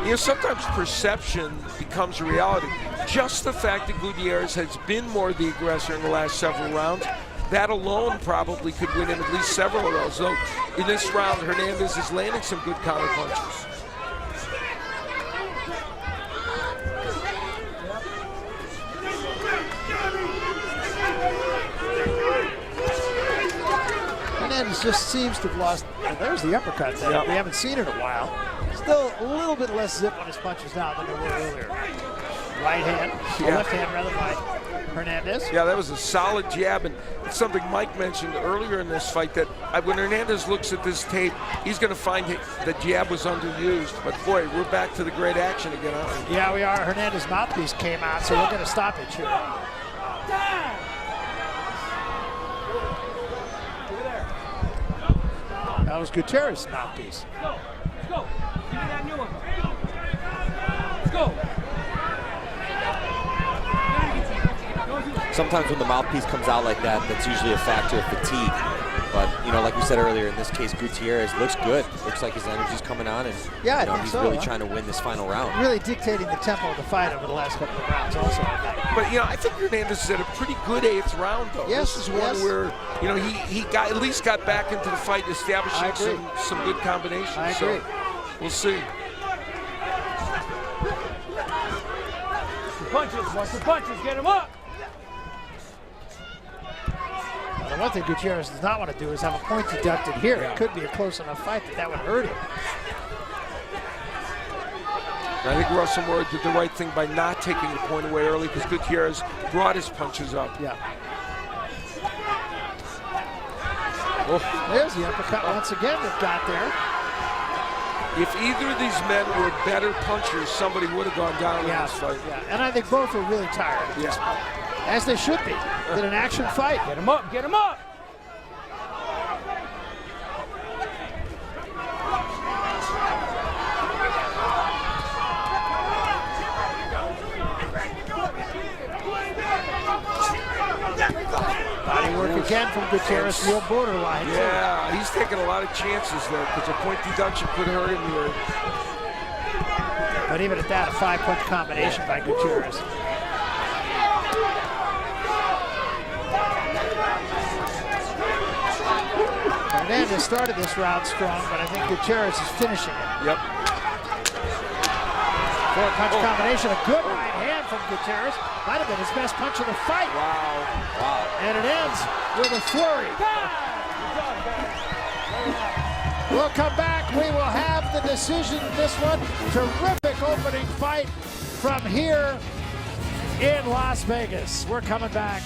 You know, sometimes perception becomes a reality. Just the fact that Gutierrez has been more the aggressor in the last several rounds, that alone probably could win him at least several of those. So in this round, Hernandez is landing some good counter punches. Hernandez just seems to have lost. There's the uppercut there. Yep. We haven't seen it in a while. Still a little bit less zip on his punches now than there were earlier. Right hand, left hand rather, by Hernandez. Yeah, that was a solid jab, and it's something Mike mentioned earlier in this fight that when Hernandez looks at this tape, he's going to find the jab was underused. But boy, we're back to the great action again, aren't we? Yeah, we are. Hernandez's mouthpiece came out, so we're going to stop it here. That was Gutierrez's mouthpiece. Let's go. Let's go. Give me that new one. Let's go. Sometimes when the mouthpiece comes out like that, that's usually a factor of fatigue. But, you know, like we said earlier, in this case, Gutierrez looks good. Looks like his energy's coming on, and yeah, you know, he's really trying to win this final round. Really dictating the tempo of the fight over the last couple of rounds also, I think. But, you know, I think Hernandez is at a pretty good 8th round, though. Yes, this is one where, you know, he got at least got back into the fight, establishing some good combinations. I agree. So we'll see. Punches, watch the punches, get him up. The one thing Gutierrez does not want to do is have a point deducted here. It could be a close enough fight that would hurt him. I think Russell Moore did the right thing by not taking the point away early because Gutierrez brought his punches up. Yeah. Oh. There's the uppercut once again that got there. If either of these men were better punchers, somebody would have gone down in this fight. Yeah, and I think both are really tired at this point, as they should be. In an action fight. Get him up, get him up! Body work again from Gutierrez, real borderline. Yeah, he's taking a lot of chances there because a point deduction could hurt him here. But even at that, a 5-punch combination by Gutierrez. Hernandez started this round strong, but I think Gutierrez is finishing it. Yep. 4-punch combination, a good right hand from Gutierrez. Might have been his best punch of the fight. Wow. And it ends with a flurry. We'll come back. We will have the decision in this one. Terrific opening fight from here in Las Vegas. We're coming back.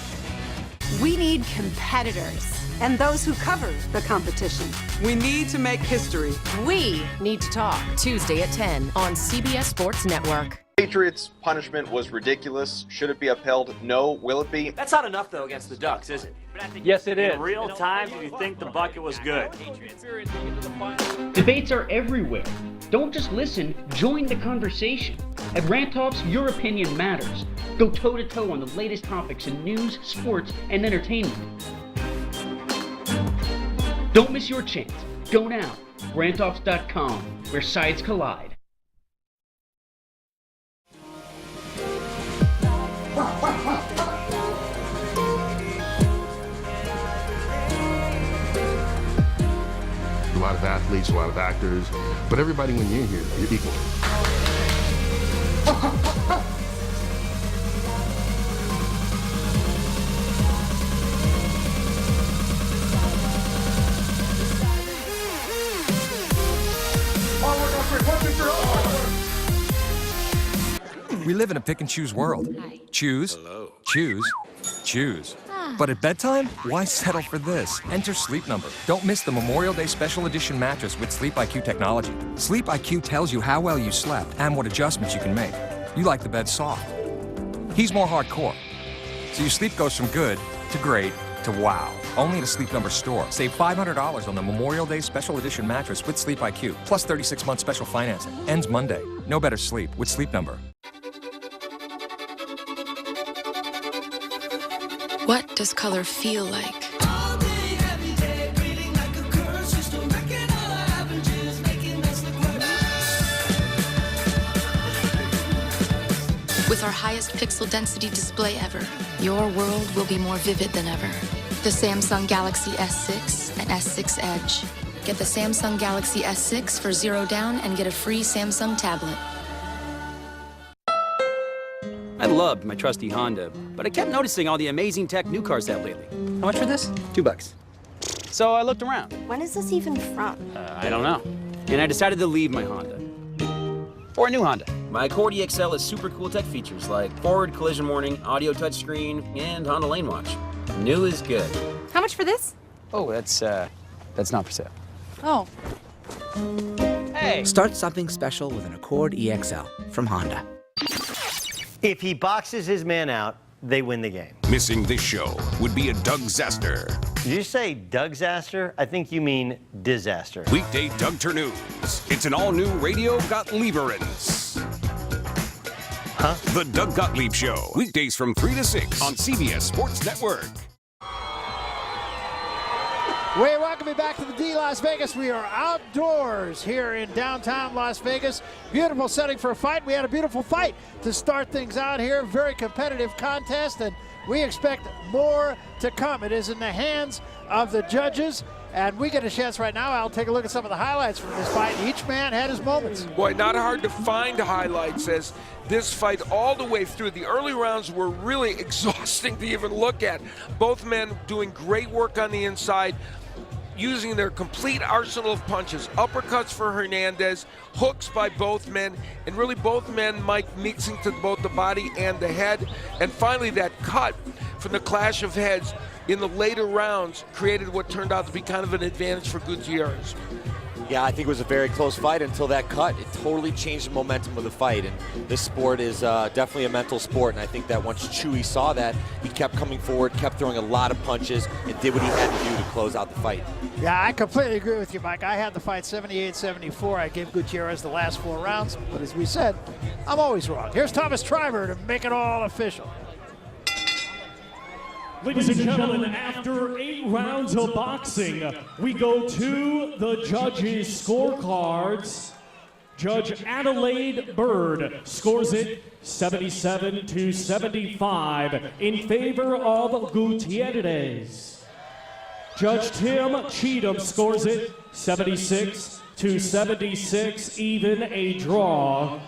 We need competitors and those who cover the competition. We need to make history. We need to talk. Tuesday at 10 on CBS Sports Network. Patriots' punishment was ridiculous. Should it be upheld? No. Will it be? That's not enough, though, against the Ducks, is it? Yes, it is. In real time, do you think the bucket was good? Debates are everywhere. Don't just listen, join the conversation. At Rant Talks, your opinion matters. Go toe-to-toe on the latest topics in news, sports, and entertainment. Don't miss your chance. Go now. RantTalks.com, where sides collide. A lot of athletes, a lot of actors, but everybody, when you're here, you're equal. We live in a pick and choose world. Choose, choose, choose. But at bedtime, why settle for this? Enter Sleep Number. Don't miss the Memorial Day Special Edition mattress with Sleep IQ technology. Sleep IQ tells you how well you slept and what adjustments you can make. You like the bed soft. He's more hardcore. So your sleep goes from good to great to wow. Only at a Sleep Number store. Save $500 on the Memorial Day Special Edition mattress with Sleep IQ, plus 36-month special financing. Ends Monday. No better sleep with Sleep Number. What does color feel like? With our highest pixel density display ever, your world will be more vivid than ever. The Samsung Galaxy S6 and S6 Edge. Get the Samsung Galaxy S6 for $0 down and get a free Samsung tablet. I loved my trusty Honda, but I kept noticing all the amazing tech new cars have lately. How much for this? $2. So I looked around. When is this even from? I don't know. And I decided to leave my Honda for a new Honda. My Accord EXL has super cool tech features like forward collision warning, audio touchscreen, and Honda Lane Watch. New is good. How much for this? Oh, that's not for sale. Oh. Hey! Start something special with an Accord EXL from Honda. If he boxes his man out, they win the game. Missing this show would be a Doug Zester. Did you say Dougsaster? I think you mean disaster. Weekday Dougter News. It's an all-new Radio Gottliebers. Huh? The Doug Gottlieb Show. Weekdays from 3 to 6 on CBS Sports Network. We welcome you back to the D Las Vegas. We are outdoors here in downtown Las Vegas. Beautiful setting for a fight. We had a beautiful fight to start things out here. Very competitive contest, and we expect more to come. It is in the hands of the judges, and we get a chance right now. I'll take a look at some of the highlights from this fight. Each man had his moments. Boy, not hard to find highlights as this fight all the way through. The early rounds were really exhausting to even look at. Both men doing great work on the inside, using their complete arsenal of punches. Uppercuts for Hernandez, hooks by both men, and really both men, Mike, mixing to both the body and the head. And finally, that cut from the clash of heads in the later rounds created what turned out to be kind of an advantage for Gutierrez. Yeah, I think it was a very close fight until that cut. It totally changed the momentum of the fight, and this sport is definitely a mental sport, and I think that once Chewy saw that, he kept coming forward, kept throwing a lot of punches, and did what he had to do to close out the fight. Yeah, I completely agree with you, Mike. I had the fight 78-74. I gave Gutierrez the last 4 rounds, but as we said, I'm always wrong. Here's Thomas Triver to make it all official. Ladies and gentlemen, after 8 rounds of boxing, we go to the judges' scorecards. Judge Adelaide Bird scores it 77-75 in favor of Gutierrez. Judge Tim Cheatham scores it 76-76, even a draw.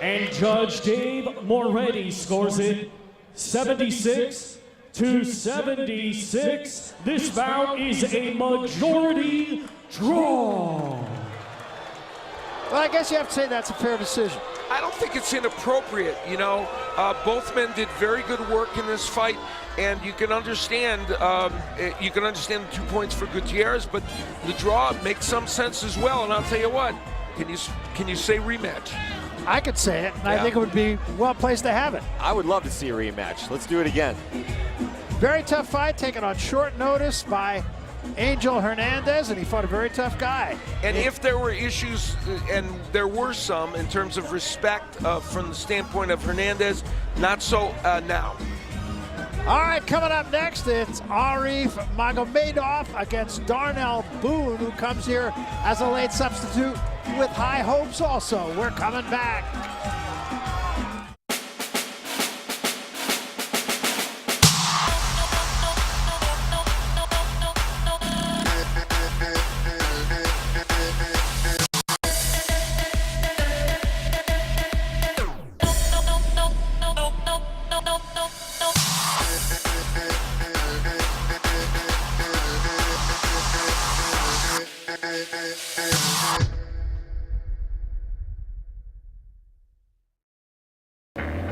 And Judge Dave Moretti scores it 76-76. This bout is a majority draw. Well, I guess you have to say that's a fair decision. I don't think it's inappropriate, you know. Both men did very good work in this fight, and you can understand the 2 points for Gutierrez, but the draw makes some sense as well. And I'll tell you what, can you say rematch? I could say it, and I think it would be well placed to have it. I would love to see a rematch. Let's do it again. Very tough fight, taken on short notice by Angel Hernandez, and he fought a very tough guy. And if there were issues, and there were some, in terms of respect from the standpoint of Hernandez, not so now. All right, coming up next, it's Arif Magomedov against Darnell Boone, who comes here as a late substitute with high hopes also. We're coming back.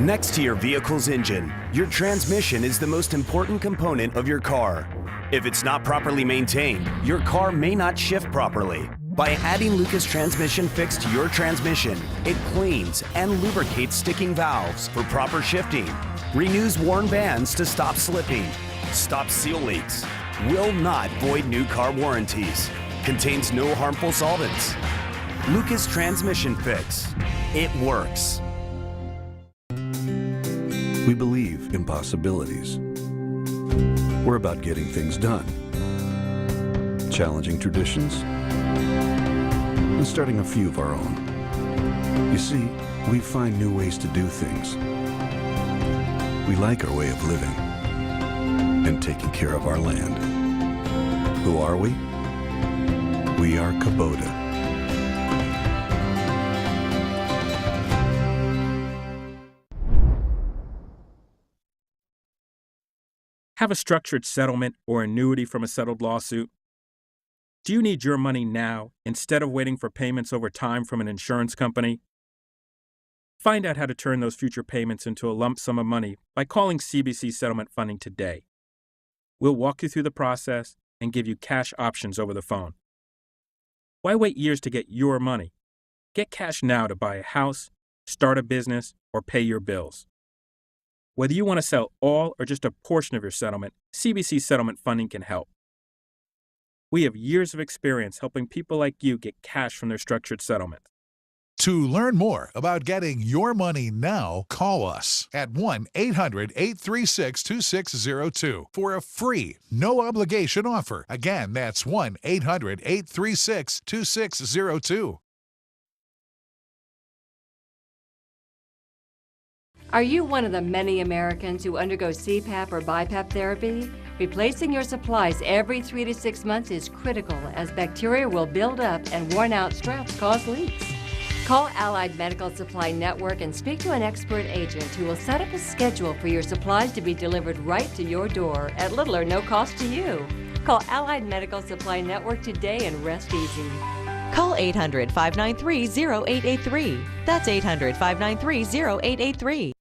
Next to your vehicle's engine, your transmission is the most important component of your car. If it's not properly maintained, your car may not shift properly. By adding Lucas Transmission Fix to your transmission, it cleans and lubricates sticking valves for proper shifting, renews worn bands to stop slipping, stops seal leaks, will not void new car warranties, contains no harmful solvents. Lucas Transmission Fix. It works. We believe in possibilities. We're about getting things done, challenging traditions, and starting a few of our own. You see, we find new ways to do things. We like our way of living and taking care of our land. Who are we? We are Kubota. Have a structured settlement or annuity from a settled lawsuit? Do you need your money now instead of waiting for payments over time from an insurance company? Find out how to turn those future payments into a lump sum of money by calling CBC Settlement Funding today. We'll walk you through the process and give you cash options over the phone. Why wait years to get your money? Get cash now to buy a house, start a business, or pay your bills. Whether you want to sell all or just a portion of your settlement, CBC Settlement Funding can help. We have years of experience helping people like you get cash from their structured settlements. To learn more about getting your money now, call us at 1-800-836-2602 for a free, no-obligation offer. Again, that's 1-800-836-2602. Are you one of the many Americans who undergo CPAP or BiPAP therapy? Replacing your supplies every 3 to 6 months is critical, as bacteria will build up and worn-out straps cause leaks. Call Allied Medical Supply Network and speak to an expert agent who will set up a schedule for your supplies to be delivered right to your door at little or no cost to you. Call Allied Medical Supply Network today and rest easy. Call 800-593-0883. That's 800-593-0883.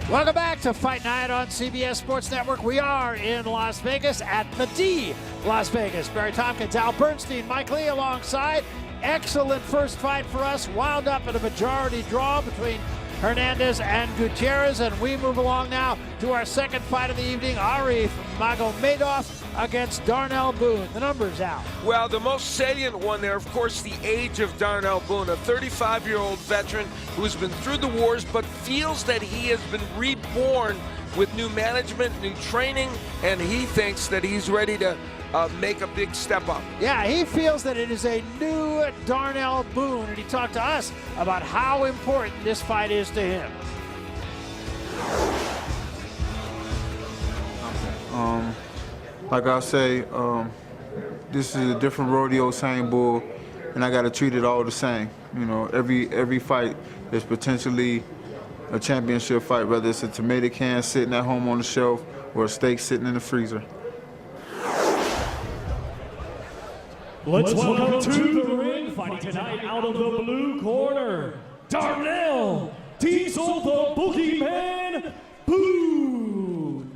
Welcome back to Fight Night on CBS Sports Network. We are in Las Vegas at the D Las Vegas. Barry Tompkins, Al Bernstein, Mike Lee alongside. Excellent first fight for us. Wound up in a majority draw between Hernandez and Gutierrez, and we move along now to our second fight of the evening. Arif Magomedov against Darnell Boone. The numbers out. Well, the most salient one there, of course, the age of Darnell Boone, a 35-year-old veteran who has been through the wars but feels that he has been reborn with new management, new training, and he thinks that he's ready to make a big step up. Yeah, he feels that it is a new Darnell Boone, and he talked to us about how important this fight is to him. Like I say, this is a different rodeo, same bull, and I got to treat it all the same. You know, every fight is potentially a championship fight, whether it's a tomato can sitting at home on the shelf or a steak sitting in the freezer. Let's welcome to the ring, fighting tonight out of the blue corner, Darnell Diesel the Boogeyman Boone.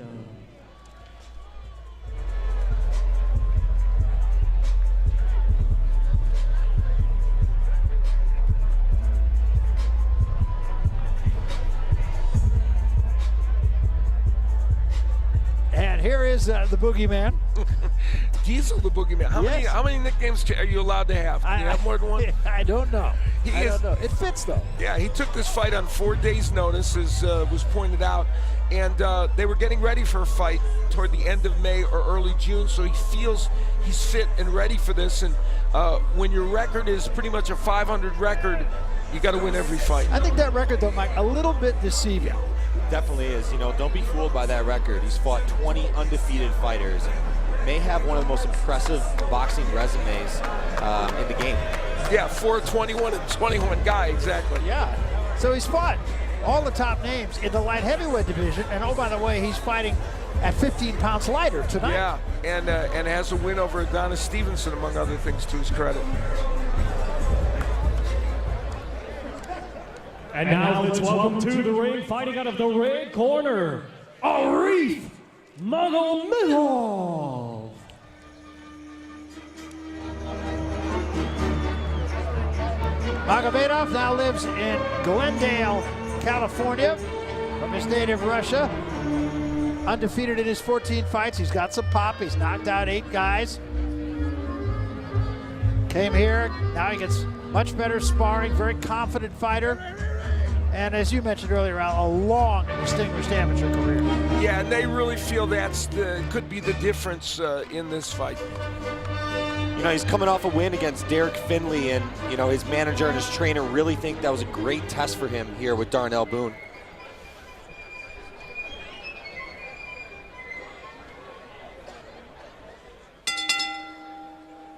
And here is the Boogeyman. Diesel the Boogeyman. How many nicknames are you allowed to have? Can you have more than one? I don't know. I don't know. It fits, though. Yeah, he took this fight on 4 days' notice, as was pointed out, and they were getting ready for a fight toward the end of May or early June, so he feels he's fit and ready for this. And when your record is pretty much a 500 record, you got to win every fight. I think that record, though, Mike, a little bit deceiving. Definitely is. You know, don't be fooled by that record. He's fought 20 undefeated fighters and may have one of the most impressive boxing resumes in the game. Yeah, 4-21 and 21 guy, exactly. Yeah. So he's fought all the top names in the light heavyweight division, and oh, by the way, he's fighting at 15 pounds lighter tonight. Yeah, and has a win over Adonis Stevenson, among other things, to his credit. And now let's welcome to the ring, fighting out of the red corner, Arif Magomedov. Magomedov now lives in Glendale, California, from his native Russia. Undefeated in his 14 fights. He's got some pop. He's knocked out 8 guys. Came here. Now he gets much better sparring. Very confident fighter. And as you mentioned earlier, Al, a long and distinguished amateur career. Yeah, and they really feel could be the difference in this fight. You know, he's coming off a win against Derek Finley, and, you know, his manager and his trainer really think that was a great test for him here with Darnell Boone.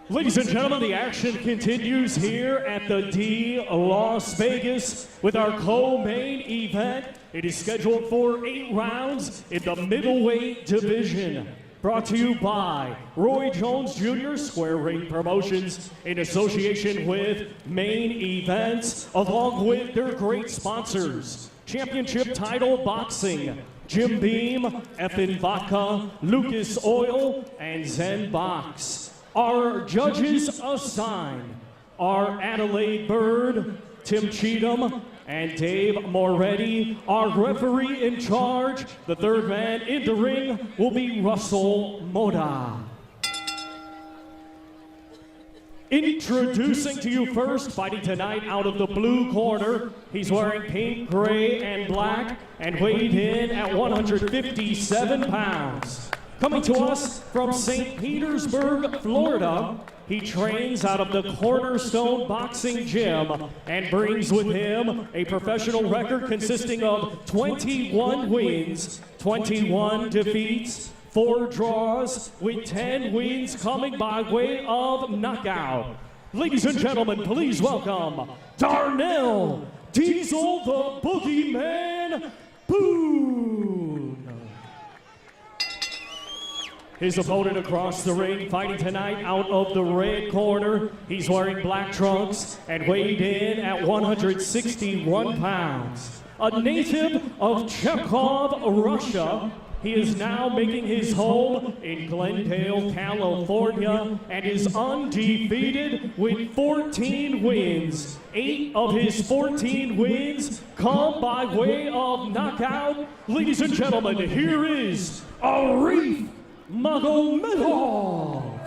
Ladies and gentlemen, the action continues here at the D Las Vegas with our co-main event. It is scheduled for 8 rounds in the middleweight division. Brought to you by Roy Jones Jr. Square Ring Promotions in association with Main Events, along with their great sponsors. Championship Title Boxing, Jim Beam, Effin Vodka, Lucas Oil, and Zen Box. Our judges assign are Adelaide Bird, Tim Cheatham, and Dave Moretti. Our referee in charge, the third man in the ring, will be Russell Moda. Introducing to you first, fighting tonight out of the blue corner. He's wearing pink, gray, and black, and weighed in at 157 pounds. Coming to us from St. Petersburg, Florida, he trains out of the Cornerstone Boxing Gym and brings with him a professional record consisting of 21 wins, 21 defeats, 4 draws, with 10 wins coming by way of knockout. Ladies and gentlemen, please welcome Darnell, Diesel the Boogeyman, Boone. His opponent across the ring, fighting tonight out of the red corner. He's wearing black trunks and weighed in at 161 pounds. A native of Chekhov, Russia, he is now making his home in Glendale, California, and is undefeated with 14 wins. 8 of his 14 wins come by way of knockout. Ladies and gentlemen, here is Arif Magomedov.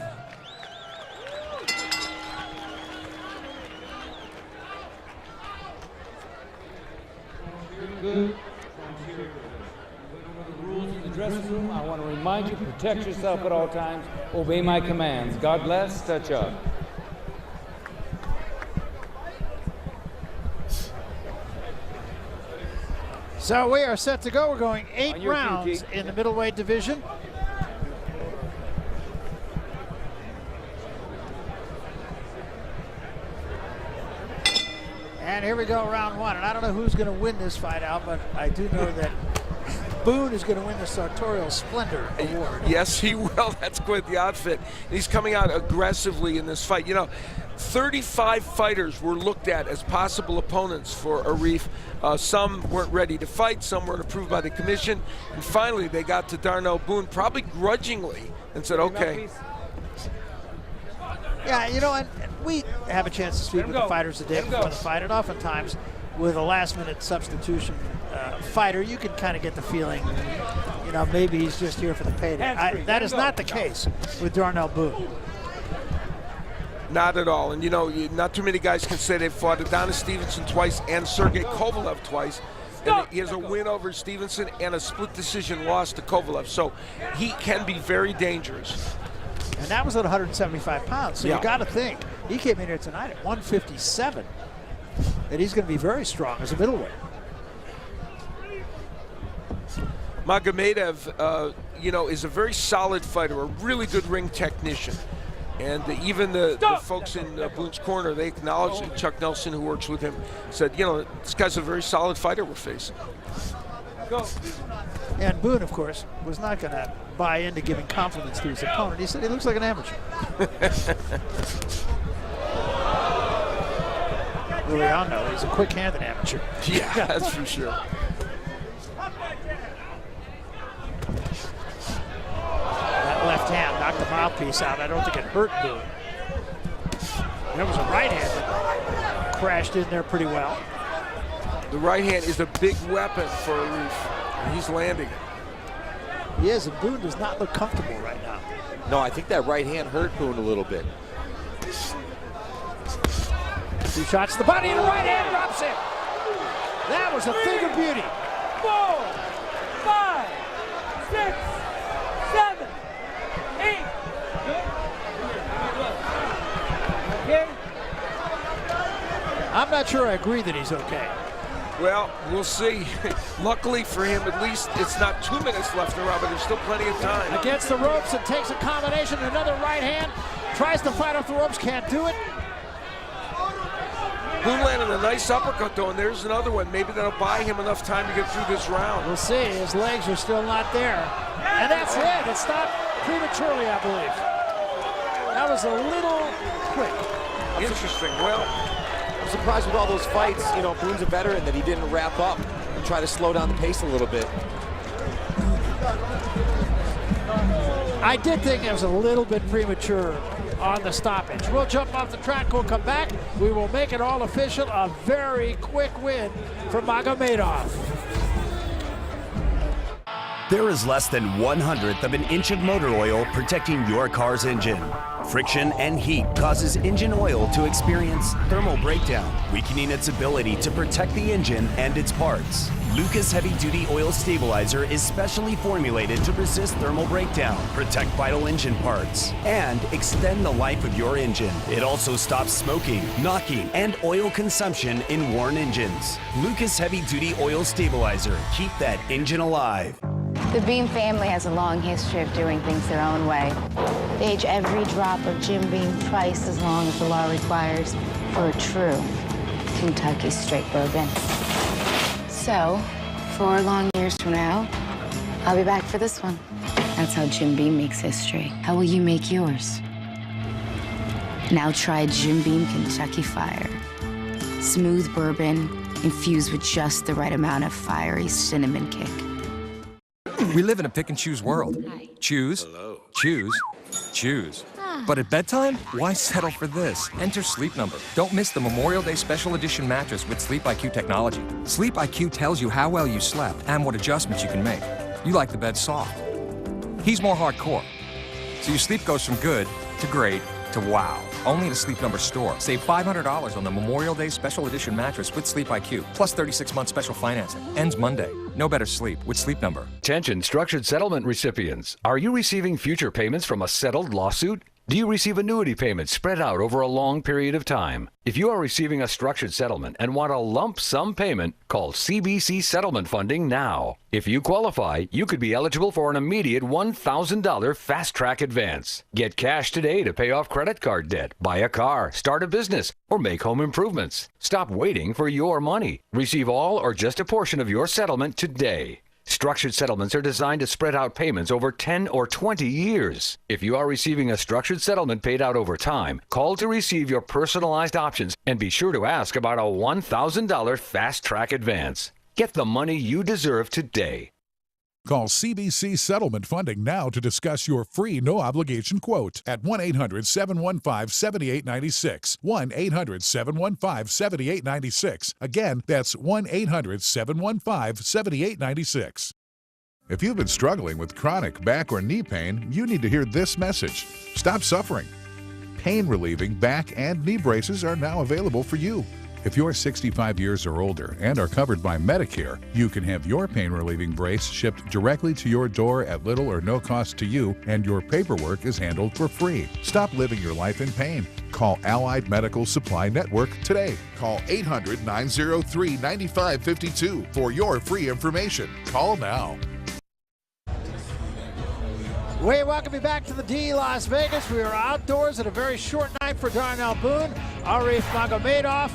Good. Dressing room, I want to remind you, protect yourself at all times, obey my commands. God bless, touch up. So we are set to go. We're going 8 rounds in the middleweight division. And here we go, round 1. And I don't know who's going to win this fight out, but I do know that Boone is going to win the Sartorial Splendor Award. Yes, he will. That's quite the outfit. And he's coming out aggressively in this fight. You know, 35 fighters were looked at as possible opponents for Arif. Some weren't ready to fight, some weren't approved by the commission, and finally they got to Darnell Boone, probably grudgingly, and said, okay. Yeah, you know, and we have a chance to speak with the fighters the day before the fight, and oftentimes with a last-minute substitution fighter, you can kind of get the feeling, you know, maybe he's just here for the payday. That is not the case with Darnell Boone. Not at all. And, you know, not too many guys can say they've fought Adonis Stevenson twice and Sergey Kovalev twice. And he has a win over Stevenson and a split decision loss to Kovalev. So he can be very dangerous. And that was at 175 pounds. So yeah, you got to think, he came in here tonight at 157, that he's going to be very strong as a middleweight. Magomedov, you know, is a very solid fighter, a really good ring technician. And even the folks in Boone's corner, they acknowledged it. Chuck Nelson, who works with him, said, you know, this guy's a very solid fighter we're facing. And Boone, of course, was not going to buy into giving compliments to his opponent. He said he looks like an amateur. Liliano, he's a quick-handed amateur. Yeah, that's for sure. That left hand knocked the mouthpiece out. I don't think it hurt Boone. There was a right hand that crashed in there pretty well. The right hand is a big weapon for Arif. He's landing it. He is, and Boone does not look comfortable right now. No, I think that right hand hurt Boone a little bit. 2 shots to the body, and the right hand drops it. That was a thing of beauty. 4, 5, 6, 7, 8. Okay? I'm not sure I agree that he's okay. Well, we'll see. Luckily for him, at least it's not 2 minutes left in the round, but there's still plenty of time. Against the ropes, and takes a combination, another right hand. Tries to fight off the ropes, can't do it. Boone landed a nice uppercut, though, and there's another one. Maybe that'll buy him enough time to get through this round. We'll see. His legs are still not there. And that's it. It stopped prematurely, I believe. That was a little quick. Interesting. Well, I'm surprised with all those fights, you know, Boone's a veteran, that he didn't wrap up and try to slow down the pace a little bit. I did think it was a little bit premature on the stoppage. We'll jump off the track. We'll come back. We will make it all official. A very quick win for Magomedov. There is less than 1/100th of an inch of motor oil protecting your car's engine. Friction and heat causes engine oil to experience thermal breakdown, weakening its ability to protect the engine and its parts. Lucas Heavy Duty Oil Stabilizer is specially formulated to resist thermal breakdown, protect vital engine parts, and extend the life of your engine. It also stops smoking, knocking, and oil consumption in worn engines. Lucas Heavy Duty Oil Stabilizer. Keep that engine alive. The Beam family has a long history of doing things their own way. They age every drop of Jim Beam twice as long as the law requires for a true Kentucky straight bourbon. So, 4 long years from now, I'll be back for this one. That's how Jim Beam makes history. How will you make yours? Now try Jim Beam Kentucky Fire. Smooth bourbon infused with just the right amount of fiery cinnamon kick. We live in a pick and choose world. Choose, choose, choose. But at bedtime, why settle for this? Enter Sleep Number. Don't miss the Memorial Day Special Edition mattress with Sleep IQ technology. Sleep IQ tells you how well you slept and what adjustments you can make. You like the bed soft. He's more hardcore. So your sleep goes from good to great to wow. Only at a Sleep Number store. Save $500 on the Memorial Day Special Edition mattress with Sleep IQ, plus 36-month special financing. Ends Monday. No better sleep with Sleep Number. Attention structured settlement recipients. Are you receiving future payments from a settled lawsuit? Do you receive annuity payments spread out over a long period of time? If you are receiving a structured settlement and want a lump sum payment, call CBC Settlement Funding now. If you qualify, you could be eligible for an immediate $1,000 fast-track advance. Get cash today to pay off credit card debt, buy a car, start a business, or make home improvements. Stop waiting for your money. Receive all or just a portion of your settlement today. Structured settlements are designed to spread out payments over 10 or 20 years. If you are receiving a structured settlement paid out over time, call to receive your personalized options and be sure to ask about a $1,000 fast-track advance. Get the money you deserve today. Call CBC Settlement Funding now to discuss your free no-obligation quote at 1-800-715-7896. 1-800-715-7896. Again, that's 1-800-715-7896. If you've been struggling with chronic back or knee pain, you need to hear this message. Stop suffering. Pain-relieving back and knee braces are now available for you. If you're 65 years or older and are covered by Medicare, you can have your pain-relieving brace shipped directly to your door at little or no cost to you, and your paperwork is handled for free. Stop living your life in pain. Call Allied Medical Supply Network today. Call 800-903-9552 for your free information. Call now. We welcome you back to the D Las Vegas. We are outdoors at a very short night for Darnell Boone. Arif Magomedov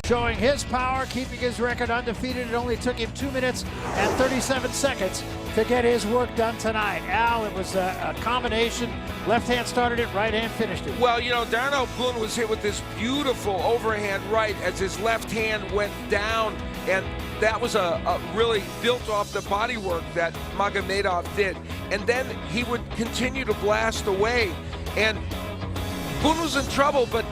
showing his power, keeping his record undefeated. It only took him 2 minutes and 37 seconds to get his work done tonight. Al, it was a combination. Left hand started it, right hand finished it. Well, you know, Darnell Boone was hit with this beautiful overhand right as his left hand went down, and that was a really built off the body work that Magomedov did. And then he would continue to blast away, and Boone was in trouble, but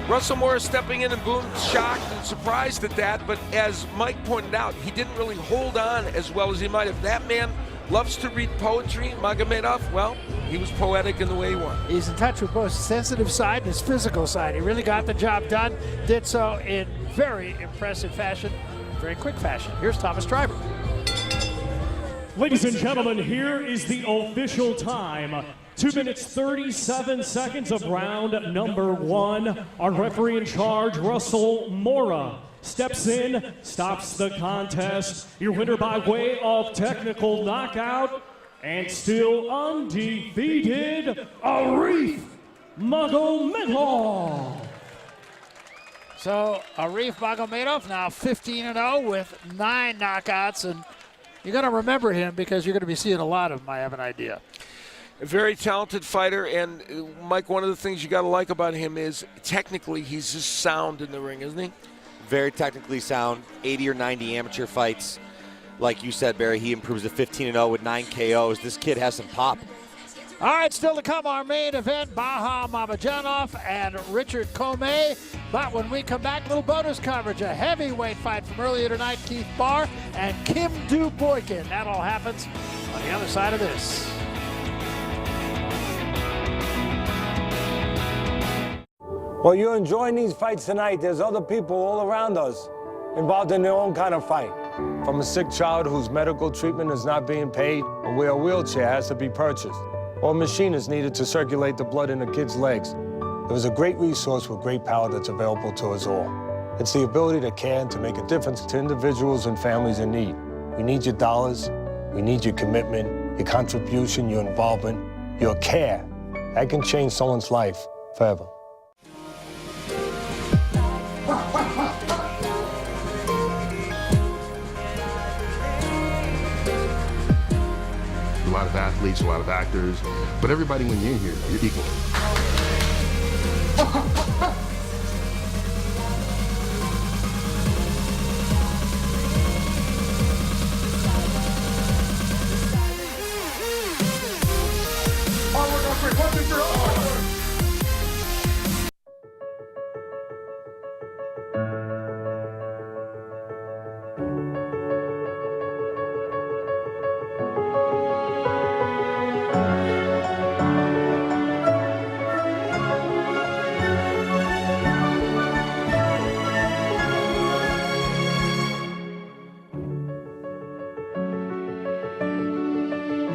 Russell Morris stepping in, and Boone shocked and surprised at that. But as Mike pointed out, he didn't really hold on as well as he might have. That man loves to read poetry. Magomedov, well, he was poetic in the way he won. He's in touch with both his sensitive side and his physical side. He really got the job done, did so in very impressive fashion, very quick fashion. Here's Thomas Driver. Ladies and gentlemen, here is the official time. 2 minutes, 37 seconds of round number 1. Our referee in charge, Russell Mora, steps in, stops the contest. Your winner by way of technical knockout, and still undefeated, Arif Magomedov. So Arif Magomedov now 15-0 with 9 knockouts, and you're going to remember him because you're going to be seeing a lot of him, I have an idea. A very talented fighter, and Mike, one of the things you got to like about him is technically he's just sound in the ring, isn't he? Very technically sound, 80 or 90 amateur fights. Like you said, Barry, he improves to 15-0 with 9 KOs. This kid has some pop. All right, still to come, our main event, Mamadjonov and Richard Commey. But when we come back, little bonus coverage, a heavyweight fight from earlier tonight, Keith Barr and Kim Boykin. That all happens on the other side of this. While you're enjoying these fights tonight, there's other people all around us involved in their own kind of fight. From a sick child whose medical treatment is not being paid, or where a wheelchair has to be purchased, or a machine is needed to circulate the blood in a kid's legs. There is a great resource with great power that's available to us all. It's the ability to care and to make a difference to individuals and families in need. We need your dollars, we need your commitment, your contribution, your involvement, your care. That can change someone's life forever. A lot of athletes, a lot of actors, but everybody, when you're here, you're equal.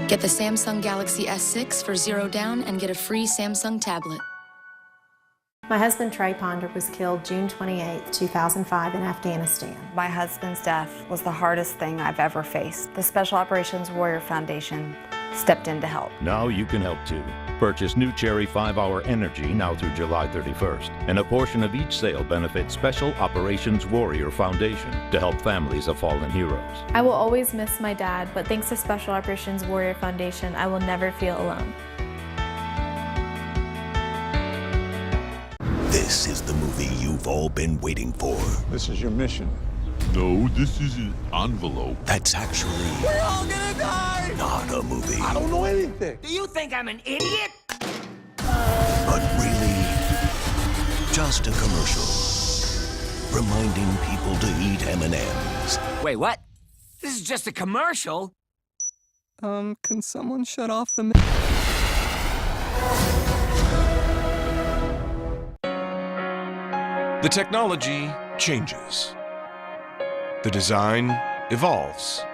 Get the Samsung Galaxy S6 for $0 down and get a free Samsung tablet. My husband Trey Ponder was killed June 28, 2005 in Afghanistan. My husband's death was the hardest thing I've ever faced. The Special Operations Warrior Foundation stepped in to help. Now you can help too. Purchase new Cherry 5-Hour Energy now through July 31st, and a portion of each sale benefits Special Operations Warrior Foundation to help families of fallen heroes. I will always miss my dad, but thanks to Special Operations Warrior Foundation, I will never feel alone. This is the movie you've all been waiting for. This is your mission. No, this is an envelope. That's actually We're all gonna die! not a movie. I don't know anything. Do you think I'm an idiot? But really, just a commercial. Reminding people to eat M&Ms. Wait, what? This is just a commercial? Can someone shut off the... The technology changes. The design evolves.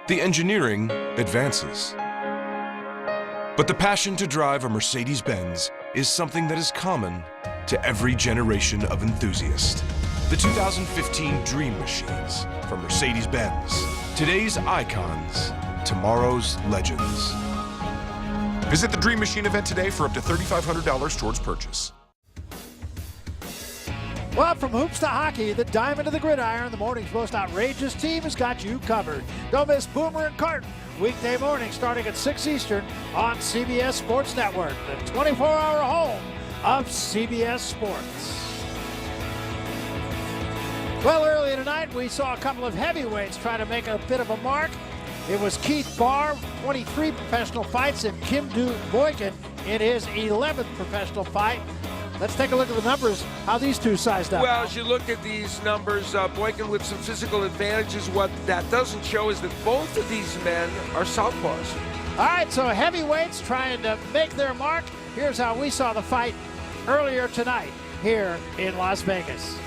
The engineering advances. But the passion to drive a Mercedes-Benz is something that is common to every generation of enthusiast. The 2015 Dream Machines from Mercedes-Benz. Today's icons, tomorrow's legends. Visit the Dream Machine event today for up to $3,500 towards purchase. Well, from hoops to hockey, the diamond of the gridiron, the morning's most outrageous team has got you covered. Don't miss Boomer and Carton, weekday morning starting at 6 Eastern on CBS Sports Network, the 24-hour home of CBS Sports. Well, earlier tonight, we saw a couple of heavyweights try to make a bit of a mark. It was Keith Barr, 23 professional fights, and Kim Boykin in his 11th professional fight. Let's take a look at the numbers, how these two sized up. Well, as you look at these numbers, Boykin with some physical advantages. What that doesn't show is that both of these men are southpaws. All right, so heavyweights trying to make their mark. Here's how we saw the fight earlier tonight here in Las Vegas.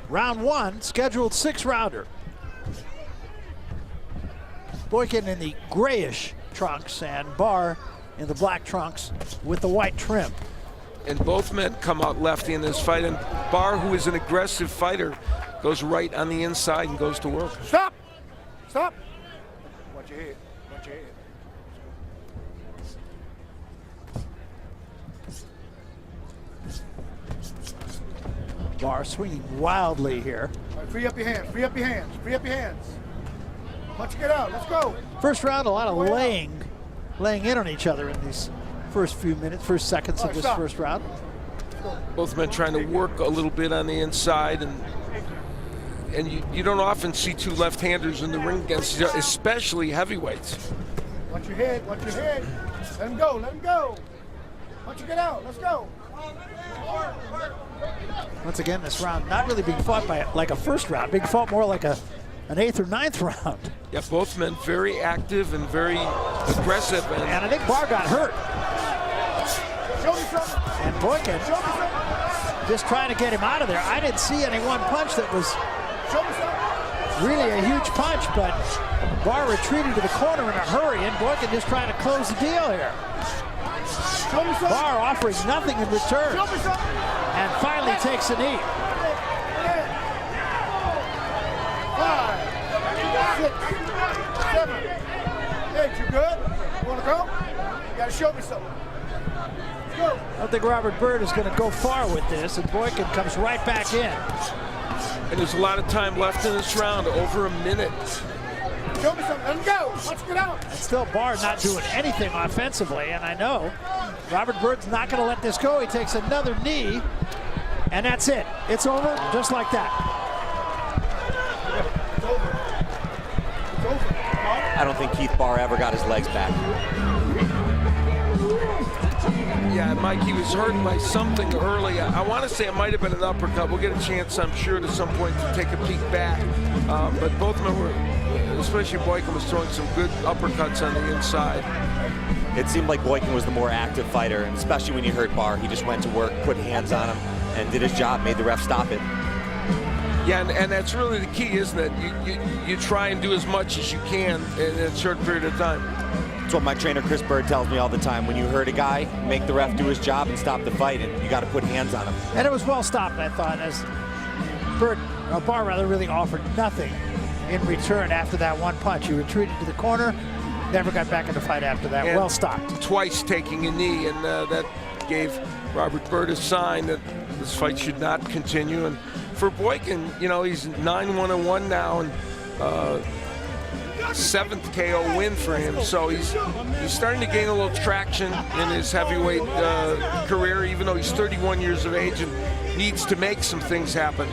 Round one, scheduled 6-rounder. Boykin in the grayish trunks and Barr in the black trunks with the white trim. And both men come out lefty in this fight, and Barr, who is an aggressive fighter, goes right on the inside and goes to work. Stop! Stop! Watch your head. Watch your head. Barr swinging wildly here. All right, free up your hands. Free up your hands. Free up your hands. Let's get out. Let's go. First round, a lot of laying in on each other in these first few minutes, first seconds of this first round. Both men trying to work a little bit on the inside, and and you don't often see two left-handers in the ring against each other, especially heavyweights. Watch your head, watch your head. Let him go, let him go. Why don't you get out? Let's go. Once again, this round not really being fought by like a first round, being fought more like an 8th or 9th round. Yeah, both men very active and very aggressive. And I think Barr got hurt. Show me something. And Boykin just trying to get him out of there. I didn't see any one punch that was really a huge punch, but Barr retreated to the corner in a hurry, and Boykin just trying to close the deal here. Barr offering nothing in return, and finally takes a knee. 5, 6, 7, 8. You good? You want to go? You got to show me something. Let's go. I don't think Robert Byrd is going to go far with this, and Boykin comes right back in. And there's a lot of time left in this round, over a minute. Show me something. Let him go. Let's get out. And still Barr not doing anything offensively, and I know Robert Byrd's not going to let this go. He takes another knee, and that's it. It's over just like that. It's over. It's over. I don't think Keith Barr ever got his legs back. Yeah, Mike, he was hurt by something early. I want to say it might have been an uppercut. We'll get a chance, I'm sure, at some point to take a peek back. But both men were, especially Boykin, was throwing some good uppercuts on the inside. It seemed like Boykin was the more active fighter, and especially when he hurt Barr, he just went to work, put hands on him, and did his job, made the ref stop it. Yeah, and that's really the key, isn't it? You try and do as much as you can in a short period of time. That's what my trainer Chris Byrd tells me all the time. When you hurt a guy, make the ref do his job and stop the fight, and you got to put hands on him. And it was well stopped, I thought, as Barr really offered nothing in return after that one punch. He retreated to the corner, never got back in the fight after that. And well stopped. Twice taking a knee, and that gave Robert Byrd a sign that this fight should not continue. And for Boykin, you know, he's 9-1-1 now, and 7th KO win for him. So he's starting to gain a little traction in his heavyweight career, even though he's 31 years of age and needs to make some things happen.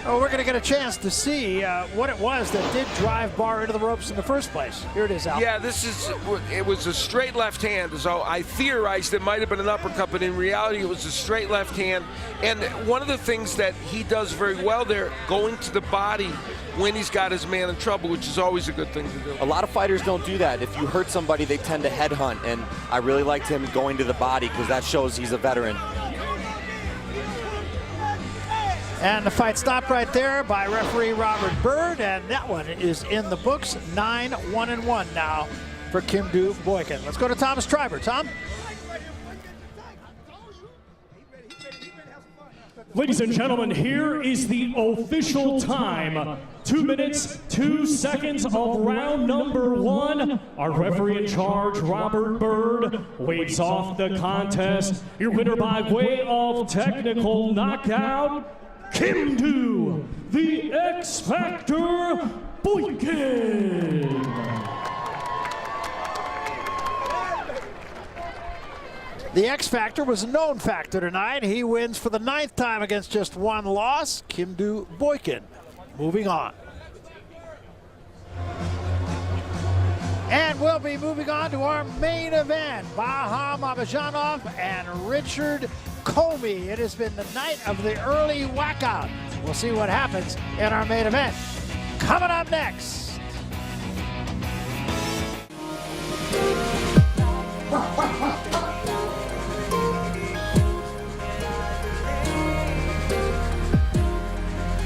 Oh, we're going to get a chance to see what it was that did drive Barr into the ropes in the first place. Here it is, Al. Yeah, it was a straight left hand. So I theorized it might have been an uppercut, but in reality it was a straight left hand. And one of the things that he does very well there, going to the body when he's got his man in trouble, which is always a good thing to do. A lot of fighters don't do that. If you hurt somebody, they tend to headhunt, and I really liked him going to the body because that shows he's a veteran. And the fight stopped right there by referee Robert Byrd, and that one is in the books. 9-1-1 now for Kimdu Boykin. Let's go to Thomas Triber. Tom? Ladies and gentlemen, here is the official time. 2 minutes, 2 seconds of round number 1. Our referee in charge, Robert Byrd, waves off the contest. Your winner by way of technical knockout, Kimdu, the X Factor, Boykin. The X Factor was a known factor tonight. He wins for the 9th time against just one loss. Kimdu Boykin moving on. And we'll be moving on to our main event. Mamadjonov and Richard Commey. It has been the night of the early whackout. We'll see what happens in our main event. Coming up next.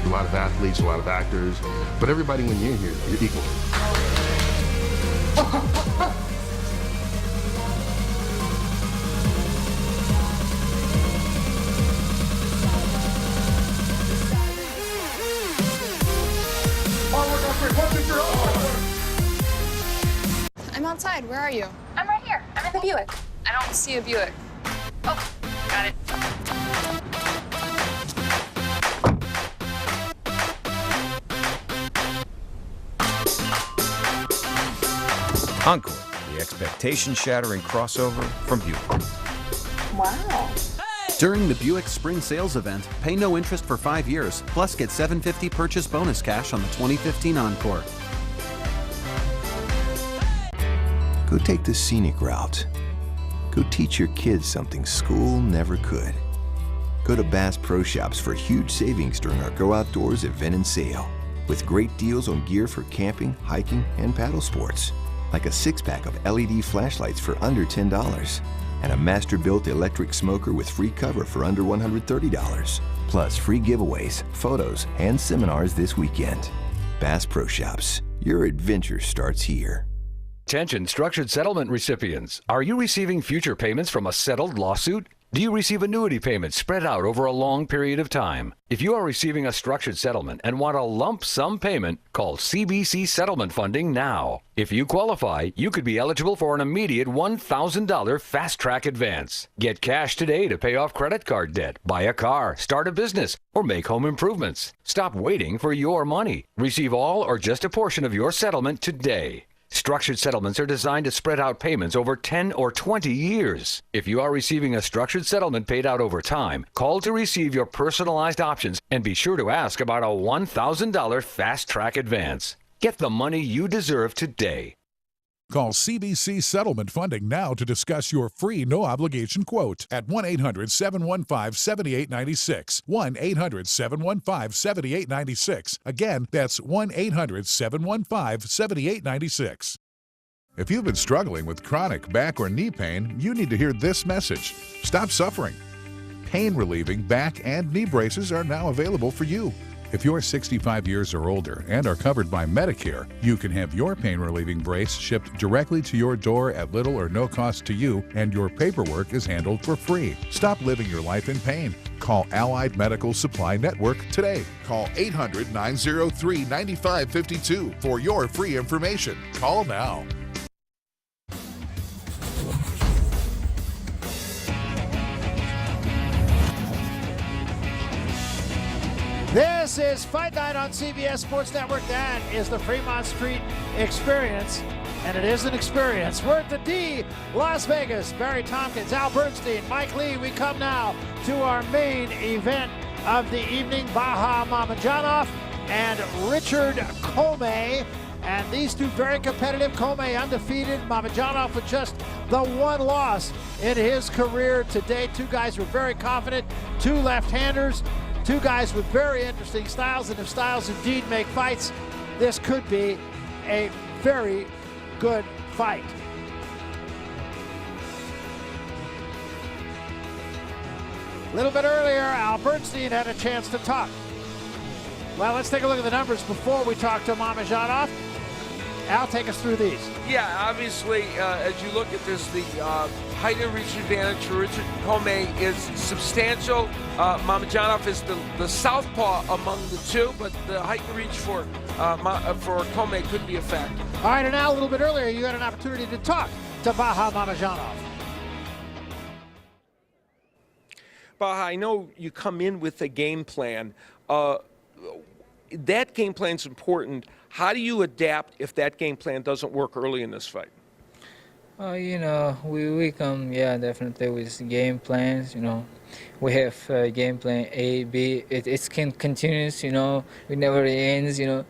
A lot of athletes, a lot of actors, but everybody when you're here, you're equal. I'm outside. Where are you? I'm right here. I'm in the Buick. I don't see a Buick. Oh, got it. Encore, the expectation-shattering crossover from Buick. Wow. During the Buick Spring Sales Event, pay no interest for 5 years, plus get $750 purchase bonus cash on the 2015 Encore. Go take the scenic route. Go teach your kids something school never could. Go to Bass Pro Shops for huge savings during our Go Outdoors event and sale, with great deals on gear for camping, hiking, and paddle sports, like a 6-pack of LED flashlights for under $10, and a master-built electric smoker with free cover for under $130, plus free giveaways, photos, and seminars this weekend. Bass Pro Shops, your adventure starts here. Attention structured settlement recipients. Are you receiving future payments from a settled lawsuit? Do you receive annuity payments spread out over a long period of time? If you are receiving a structured settlement and want a lump sum payment, call CBC Settlement Funding now. If you qualify, you could be eligible for an immediate $1,000 fast-track advance. Get cash today to pay off credit card debt, buy a car, start a business, or make home improvements. Stop waiting for your money. Receive all or just a portion of your settlement today. Structured settlements are designed to spread out payments over 10 or 20 years. If you are receiving a structured settlement paid out over time, call to receive your personalized options and be sure to ask about a $1,000 fast-track advance. Get the money you deserve today. Call CBC Settlement Funding now to discuss your free no-obligation quote at 1-800-715-7896. 1-800-715-7896. Again, that's 1-800-715-7896. If you've been struggling with chronic back or knee pain, you need to hear this message. Stop suffering. Pain-relieving back and knee braces are now available for you. If you're 65 years or older and are covered by Medicare, you can have your pain-relieving brace shipped directly to your door at little or no cost to you, and your paperwork is handled for free. Stop living your life in pain. Call Allied Medical Supply Network today. Call 800-903-9552 for your free information. Call now. This is Fight Night on CBS Sports Network. That is the Fremont Street Experience, and it is an experience. We're at the D, Las Vegas. Barry Tompkins, Al Bernstein, Mike Lee. We come now to our main event of the evening, Mamadjonov and Richard Commey. And these two very competitive. Commey undefeated, Mamadjonov with just the one loss in his career to date. Two guys who are very confident, two left-handers. Two guys with very interesting styles, and if styles indeed make fights, this could be a very good fight. A little bit earlier, Al Bernstein had a chance to talk. Well, let's take a look at the numbers before we talk to Mamadjonov. Al, take us through these. Yeah, obviously, as you look at this, the height and reach advantage for Richard Commey is substantial. Mamadjonov is the southpaw among the two, but the height and reach for Commey could be a factor. All right, and now a little bit earlier, you had an opportunity to talk to Mamadjonov. Baha, I know you come in with a game plan. That game plan's important. How do you adapt if that game plan doesn't work early in this fight? You know, we come, definitely with game plans, you know. We have game plan A, B, it's continuous, you know, it never ends, you know.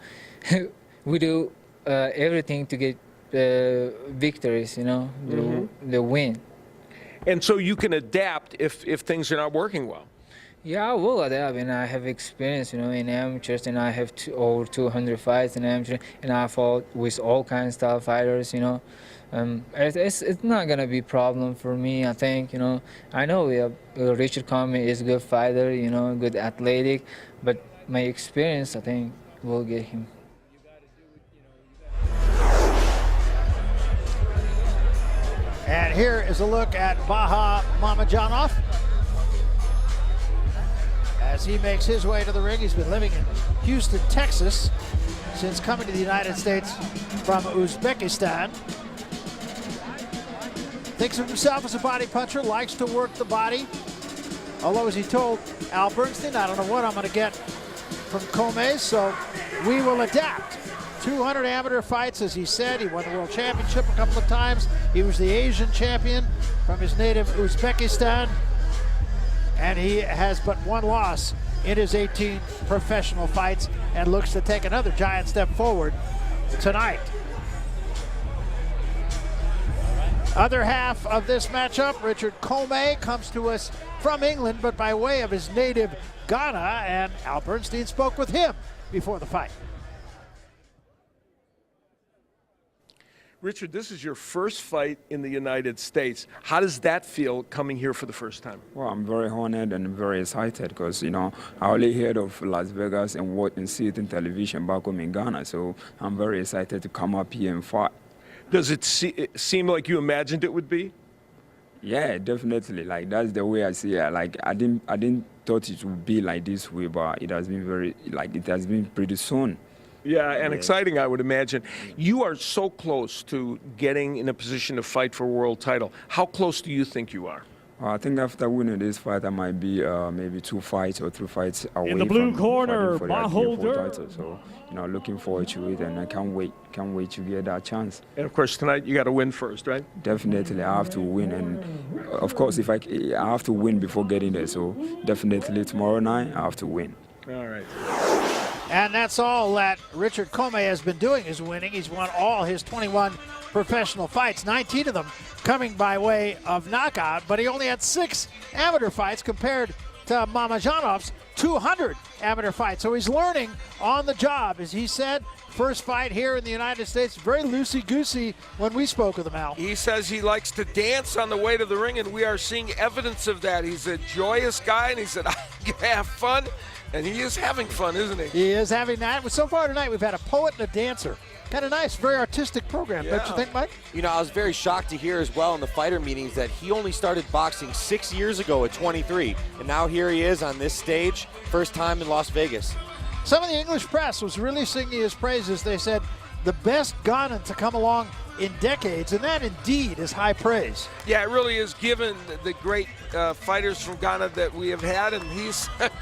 We do everything to get victories, you know, the win. And so you can adapt if things are not working well. Yeah, I will adapt, and I have experience, you know, in amateurs, and I have over 200 fights in amateurs, and I fought with all kinds of fighters, you know. It's not gonna be a problem for me, I think, you know. I know Richard Commey is a good fighter, you know, good athletic, but my experience, I think, will get him. And here is a look at Mamadjonov as he makes his way to the ring. He's been living in Houston, Texas since coming to the United States from Uzbekistan. Thinks of himself as a body puncher, likes to work the body. Although, as he told Al Bernstein, I don't know what I'm going to get from Commey, so we will adapt. 200 amateur fights, as he said. He won the World Championship a couple of times. He was the Asian champion from his native Uzbekistan. and he has but one loss in his 18 professional fights and looks to take another giant step forward tonight. Other half of this matchup, Richard Commey comes to us from England, but by way of his native Ghana, and Al Bernstein spoke with him before the fight. Richard, this is your first fight in the United States. How does that feel coming here for the first time? Well, I'm very honored and very excited because, you know, I only heard of Las Vegas and see it in television back home in Ghana. So I'm very excited to come up here and fight. Does it seem like you imagined it would be? Yeah, definitely. Like, that's the way I see it. Like, I didn't thought it would be like this way, but it has been it has been pretty soon. Yeah, and exciting, I would imagine. You are so close to getting in a position to fight for a world title. How close do you think you are? I think after winning this fight, I might be maybe 2 fights or 3 fights away in the blue from corner, for the IBF Bahodir. title. So, you know, looking forward to it, and I can't wait to get that chance. And of course, tonight you got to win first, right? Definitely, I have to win, and of course, if I have to win before getting there. So definitely tomorrow night, I have to win. All right. And that's all that Richard Commey has been doing, is winning. He's won all his 21 professional fights, 19 of them coming by way of knockout, but he only had 6 amateur fights compared to Mamadjonov's 200 amateur fights. So he's learning on the job. As he said, first fight here in the United States, very loosey-goosey when we spoke with him, Al. He says he likes to dance on the way to the ring, and we are seeing evidence of that. He's a joyous guy, and he said, I have fun. And he is having fun, isn't he? He is having that. So far tonight, we've had a poet and a dancer. Kind of nice, very artistic program, don't you think, Mike? You know, I was very shocked to hear as well in the fighter meetings that he only started boxing 6 years ago at 23. And now here he is on this stage, first time in Las Vegas. Some of the English press was really singing his praises. They said, the best Ghanan to come along in decades, and that indeed is high praise. Yeah, it really is, given the great fighters from Ghana that we have had, and he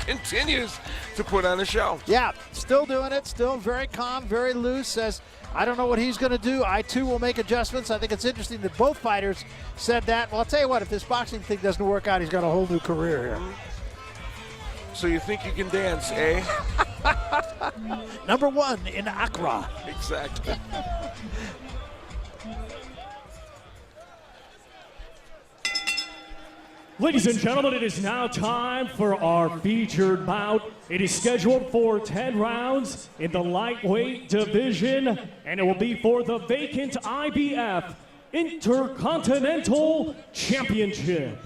continues to put on a show. Yeah, still doing it, still very calm, very loose, says, I don't know what he's going to do. I, too, will make adjustments. I think it's interesting that both fighters said that. Well, I'll tell you what, if this boxing thing doesn't work out, he's got a whole new career here. So you think you can dance, eh? Number 1 in Accra. Exactly. Ladies and gentlemen, it is now time for our featured bout. It is scheduled for 10 rounds in the lightweight division, and it will be for the vacant IBF Inter-Continental Championship.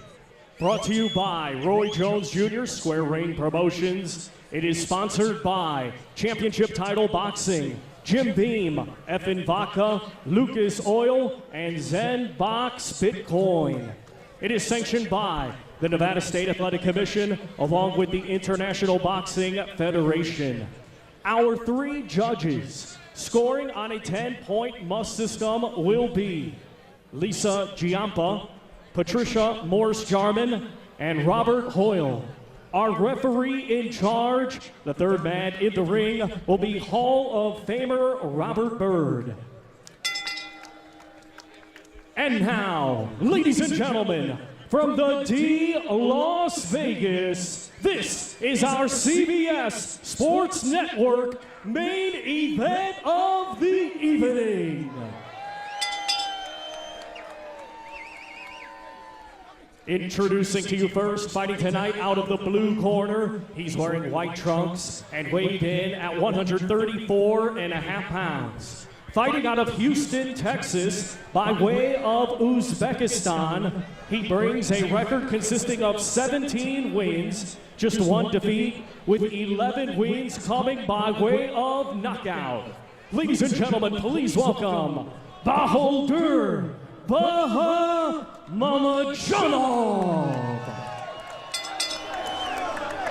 Brought to you by Roy Jones Jr., Square Ring Promotions. It is sponsored by Championship Title Boxing, Jim Beam, Effin Vodka, Lucas Oil, and Zen Box Bitcoin. It is sanctioned by the Nevada State Athletic Commission along with the International Boxing Federation. Our 3 judges scoring on a 10-point must system will be Lisa Giampa, Patricia Morse-Jarman, and Robert Hoyle. Our referee in charge, the third man in the ring, will be Hall of Famer Robert Byrd. And now, ladies and gentlemen, from the D Las Vegas, this is our CBS Sports Network main event of the evening. Introducing to you first, fighting tonight out of the blue corner, he's wearing white trunks and weighed in at 134.5 pounds. Fighting out of Houston, Texas, by way of Uzbekistan, he brings a record consisting of 17 wins, just 1 defeat, with 11 wins coming by way of knockout. Ladies and gentlemen, please welcome Bahodir Mamadjonov.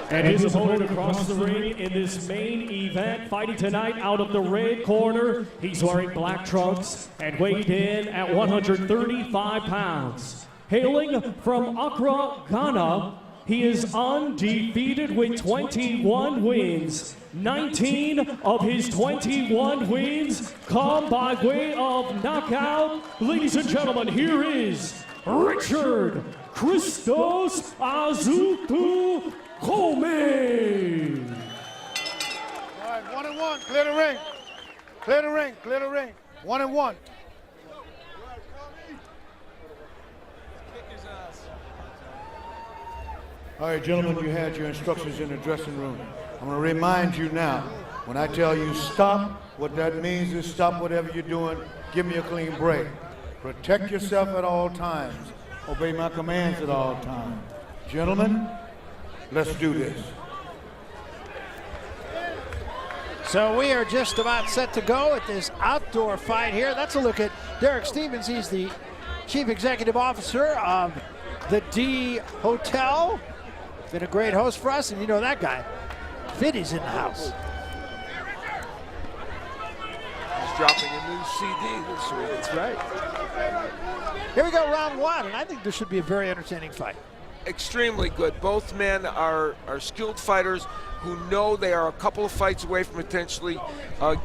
And his opponent across the ring in this main event, fighting tonight out of the red corner. He's wearing black trunks and weighed in at 135 pounds. Hailing from Accra, Ghana, he is undefeated with 21 wins. 19 of his 21 wins come by way of knockout. Ladies and gentlemen, here is Richard Christos Azutu Commey. All right, 1-1. Clear the ring. Clear the ring. Clear the ring. 1-1. All right, gentlemen, you had your instructions in the dressing room. I'm going to remind you now, when I tell you stop, what that means is stop whatever you're doing, give me a clean break. Protect yourself at all times. Obey my commands at all times. Gentlemen, let's do this. So we are just about set to go at this outdoor fight here. That's a look at Derek Stevens. He's the Chief Executive Officer of the D Hotel. Been a great host for us, and you know that guy. Vinny's in the house. He's dropping a new CD this week. That's right. Here we go, round one, and I think this should be a very entertaining fight. Extremely good. Both men are skilled fighters who know they are a couple of fights away from potentially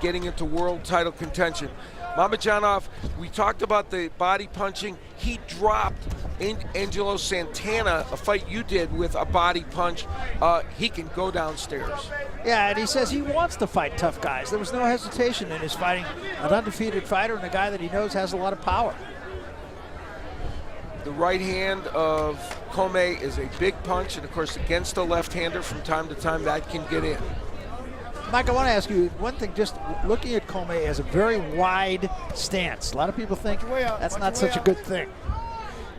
getting into world title contention. Mamadjonov, we talked about the body punching. He dropped Angelo Santana, a fight you did with a body punch. He can go downstairs. Yeah, and he says he wants to fight tough guys. There was no hesitation in his fighting an undefeated fighter and a guy that he knows has a lot of power. The right hand of Commey is a big punch, and of course against a left-hander from time to time that can get in. Mike, I want to ask you one thing, just looking at Commey as a very wide stance. A lot of people think that's not such a good thing.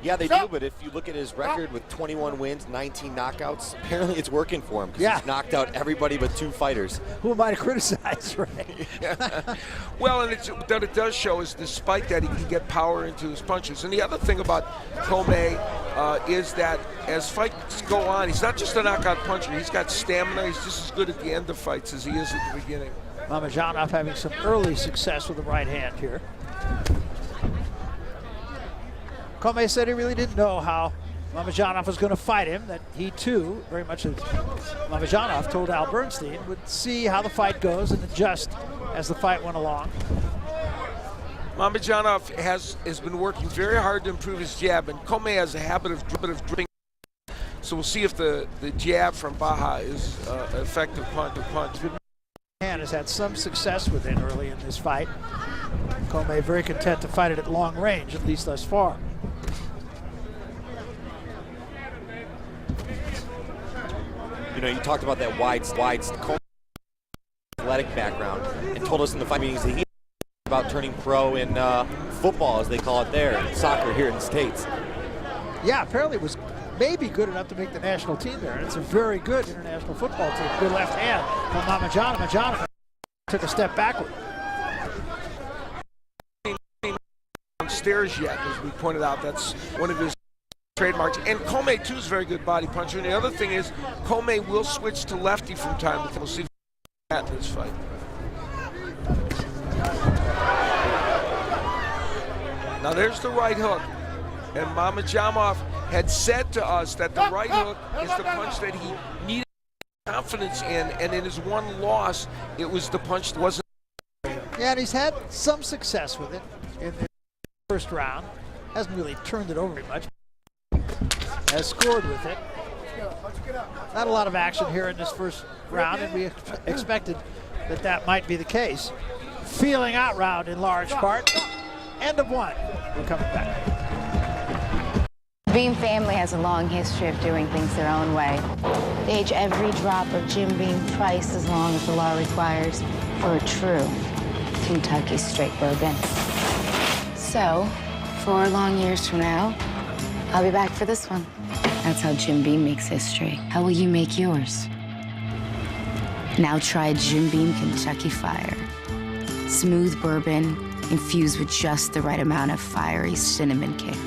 Yeah, they do, but if you look at his record with 21 wins, 19 knockouts, apparently it's working for him because he's knocked out everybody but 2 fighters. Who am I to criticize, right? Well, and what it does show is despite that, he can get power into his punches. And the other thing about Commey is that as fights go on, he's not just a knockout puncher. He's got stamina. He's just as good at the end of fights as he is at the beginning. Mamadjonov having some early success with the right hand here. Commey said he really didn't know how Mamadjonov was going to fight him, that he too, very much as Mamadjonov told Al Bernstein, would see how the fight goes and adjust as the fight went along. Mamadjonov has been working very hard to improve his jab, and Commey has a habit of dripping. So we'll see if the jab from Baja is an effective punch. Han has had some success with it early in this fight. Commey very content to fight it at long range, at least thus far. You know, you talked about that wide Commey athletic background and told us in the fight meetings that he about turning pro in football, as they call it there, and soccer here in the States. Yeah, apparently was maybe good enough to make the national team there. And it's a very good international football team. Good left hand from Mamadjonov. Mamadjonov took a step backward. Downstairs yet, as we pointed out, that's one of his trademarks. And Commey too is a very good body puncher. And the other thing is, Commey will switch to lefty from time to time. We'll see that in this fight. Now there's the right hook, and Mamadjonov had said to us that the right hook is the punch that he needed confidence in, and in his one loss, it was the punch that wasn't. Yeah, and he's had some success with it in the first round. Hasn't really turned it over very much. Has scored with it. Not a lot of action here in this first round, and we expected that might be the case. Feeling out round in large part. End of one. We're coming back. Beam family has a long history of doing things their own way. They age every drop of Jim Beam twice as long as the law requires for a true Kentucky straight bourbon. So, 4 long years from now, I'll be back for this one. That's how Jim Beam makes history. How will you make yours? Now try Jim Beam Kentucky Fire. Smooth bourbon infused with just the right amount of fiery cinnamon kick.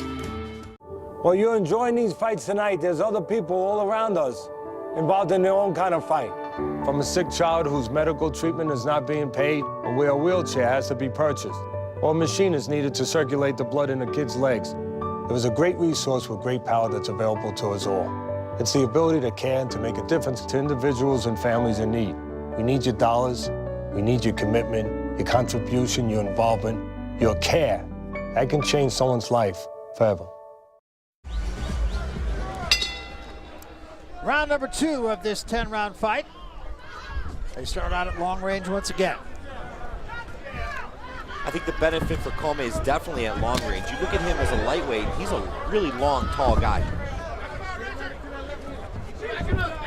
While you're enjoying these fights tonight, there's other people all around us involved in their own kind of fight. From a sick child whose medical treatment is not being paid, or where a wheelchair has to be purchased, or a machine is needed to circulate the blood in a kid's legs. There is a great resource with great power that's available to us all. It's the ability to care and to make a difference to individuals and families in need. We need your dollars, we need your commitment, your contribution, your involvement, your care. That can change someone's life forever. Round number 2 of this 10-round fight. They start out at long range once again. I think the benefit for Commey is definitely at long range. You look at him as a lightweight, he's a really long, tall guy.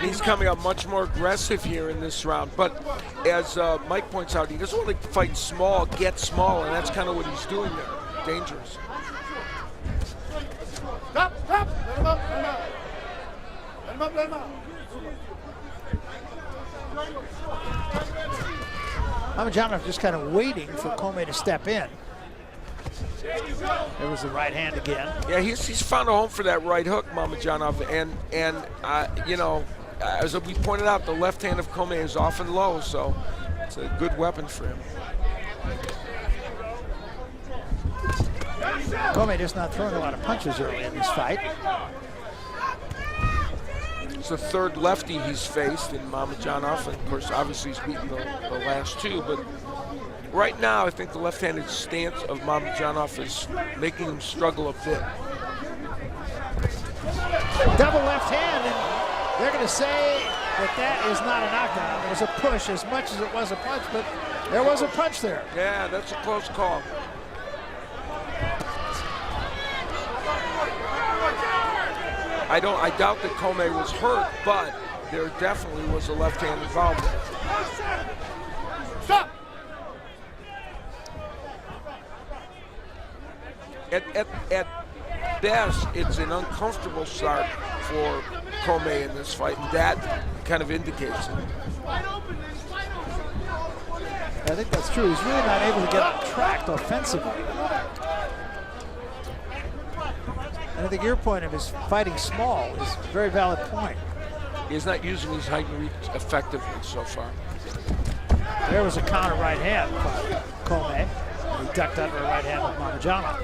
He's coming up much more aggressive here in this round. But as Mike points out, he doesn't want to fight small, get small, and that's kind of what he's doing there. Dangerous. Stop, stop. Let him up, let him up. Let him up, let him up. Mamadjonov just kind of waiting for Commey to step in. There was the right hand again. Yeah, he's found a home for that right hook, Mamadjonov, and you know, as we pointed out, the left hand of Commey is often low, so it's a good weapon for him. Commey just not throwing a lot of punches early in this fight. It's the third lefty he's faced in Mamadjonov, and of course, obviously he's beaten the last two, but right now, I think the left-handed stance of Mamadjonov is making him struggle a bit. Double left hand, and they're going to say that that is not a knockdown. It was a push as much as it was a punch, but there was a punch there. Yeah, that's a close call. I doubt that Commey was hurt, but there definitely was a left hand involved. Stop! At best, it's an uncomfortable start for Commey in this fight, and that kind of indicates it. I think that's true. He's really not able to get tracked offensively. And I think your point of his fighting small is a very valid point. He's not using his height and reach effectively so far. There was a counter right hand from Commey. He ducked under a right hand with Mamadjonov.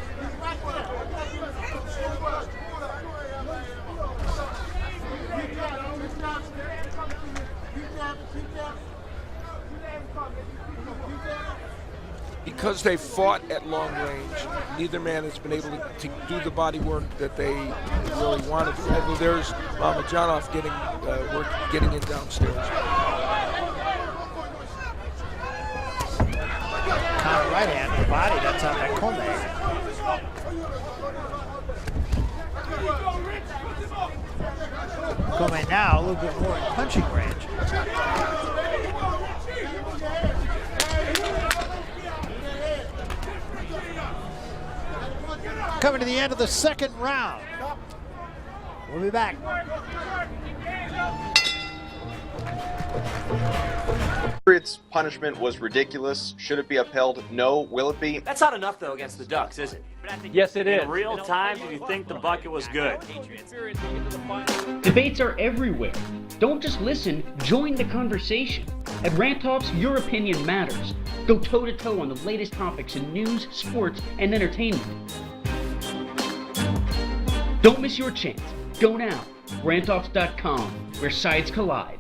Because they fought at long range, neither man has been able to do the body work that they really wanted to. Although there's Mamadjonov getting it downstairs. Counter right hand to the body, that's on that Commey. Commey now a little bit more in punching range. Coming to the end of the second round. We'll be back. Its punishment was ridiculous. Should it be upheld? No. Will it be? That's not enough, though, against the Ducks, is it? Yes, it is. In real time, did you think the bucket was good? Debates are everywhere. Don't just listen, join the conversation. At Rant Talks, your opinion matters. Go toe-to-toe on the latest topics in news, sports, and entertainment. Don't miss your chance. Go now. RantTalks.com, where sides collide.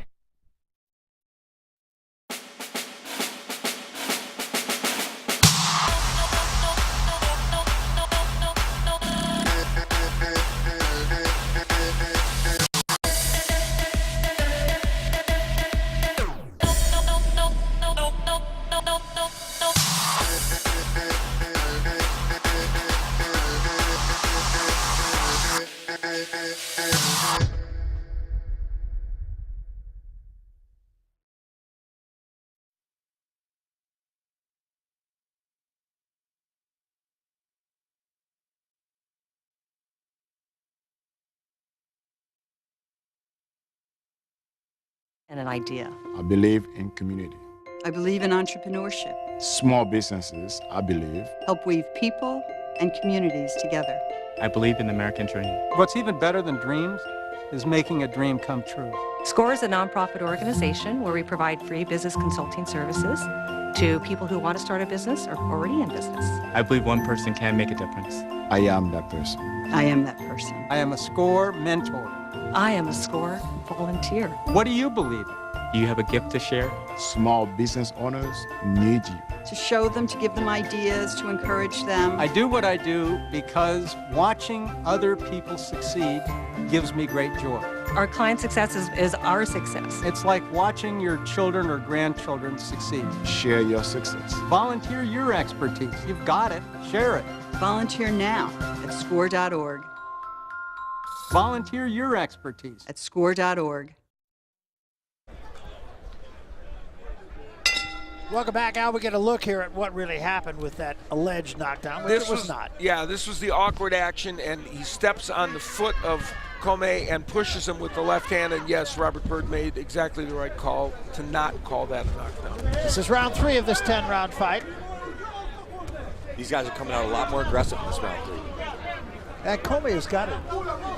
And an idea. I believe in community. I believe in entrepreneurship. Small businesses, I believe. Help weave people and communities together. I believe in the American dream. What's even better than dreams is making a dream come true. SCORE is a nonprofit organization where we provide free business consulting services to people who want to start a business or already in business. I believe one person can make a difference. I am that person. I am that person. I am a SCORE mentor. I am a SCORE volunteer. What do you believe in? Do you have a gift to share? Small business owners need you. To show them, to give them ideas, to encourage them. I do what I do because watching other people succeed gives me great joy. Our client's success is our success. It's like watching your children or grandchildren succeed. Share your success. Volunteer your expertise. You've got it. Share it. Volunteer now at score.org. Volunteer your expertise at score.org. Welcome back, Al. We get a look here at what really happened with that alleged knockdown, which it was not. Yeah, this was the awkward action, and he steps on the foot of Commey and pushes him with the left hand, and yes, Robert Byrd made exactly the right call to not call that a knockdown. This is round 3 of this 10-round fight. These guys are coming out a lot more aggressive in this round 3. And Commey has got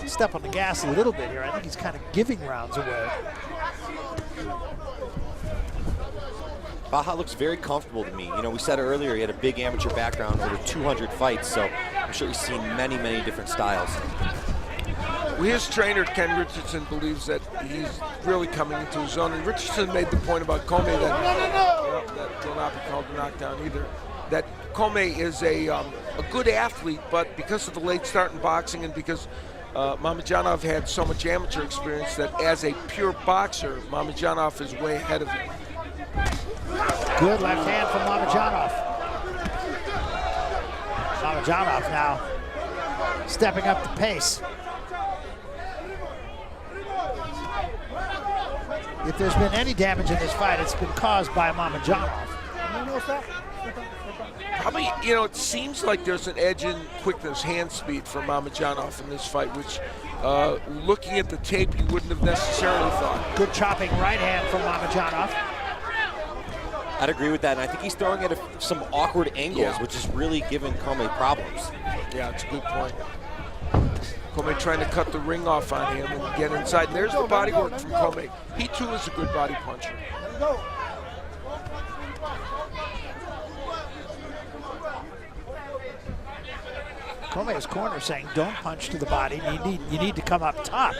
to step on the gas a little bit here. I think he's kind of giving rounds away. Baha looks very comfortable to me. You know, we said earlier he had a big amateur background, over 200 fights, so I'm sure he's seen many, many different styles. Well, his trainer, Ken Richardson, believes that he's really coming into his own, and Richardson made the point about Commey that will not be called a knockdown either. That Commey is a good athlete, but because of the late start in boxing and because Mamadjonov had so much amateur experience, that as a pure boxer, Mamadjonov is way ahead of him. Good left hand from Mamadjonov. Mamadjonov now stepping up the pace. If there's been any damage in this fight, it's been caused by Mamadjonov. Probably, you know, it seems like there's an edge in quickness, hand speed for Mamadjonov in this fight, which looking at the tape, you wouldn't have necessarily thought. Good chopping right hand from Mamadjonov. I'd agree with that, and I think he's throwing at some awkward angles, which is really giving Commey problems. Yeah, it's a good point. Commey trying to cut the ring off on him and get inside. And there's the body work from Commey. He too is a good body puncher. Commey's corner saying, don't punch to the body, you need to come up top.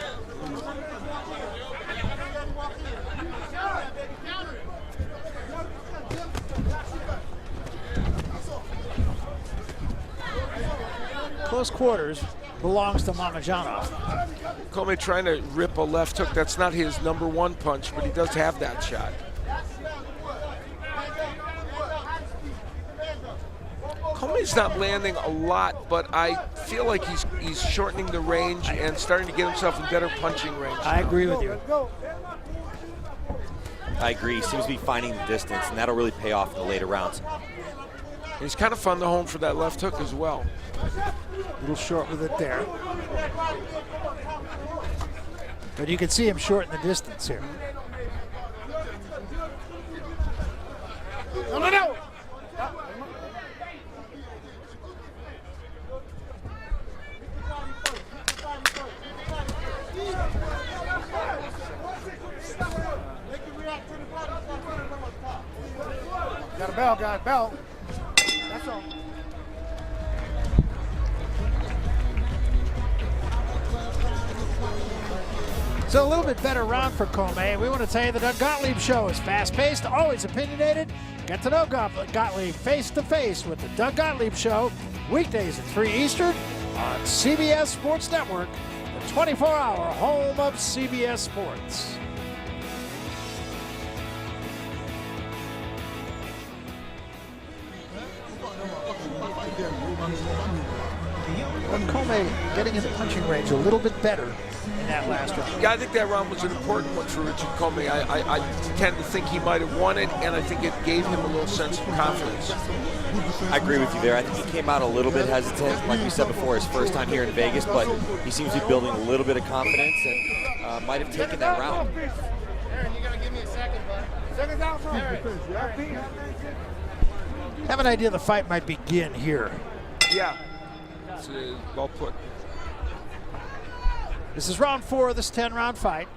Close quarters belongs to Mamadjonov. Commey trying to rip a left hook. That's not his #1 punch, but he does have that shot. Commey's not landing a lot, but I feel like he's shortening the range and starting to get himself in better punching range. I agree with you. I agree. He seems to be finding the distance, and that'll really pay off in the later rounds. He's kind of fun to home for that left hook as well. A little short with it there. But you can see him shorten the distance here. No. Got a bell, That's all. So a little bit better round for Commey. We want to tell you the Doug Gottlieb Show is fast-paced, always opinionated. Get to know Gottlieb face-to-face with the Doug Gottlieb Show, weekdays at 3 Eastern on CBS Sports Network, the 24-hour home of CBS Sports. Commey getting in the punching range a little bit better in that last round. Yeah, I think that round was an important one for Richard Commey. I tend to think he might have won it, and I think it gave him a little sense of confidence. I agree with you there. I think he came out a little bit hesitant, like we said before, his first time here in Vegas, but he seems to be building a little bit of confidence and might have taken that round. Aaron, you gotta give me a second, bud. Second's out front. Have an idea the fight might begin here. Yeah, it's well put. This is round 4 of this 10-round fight.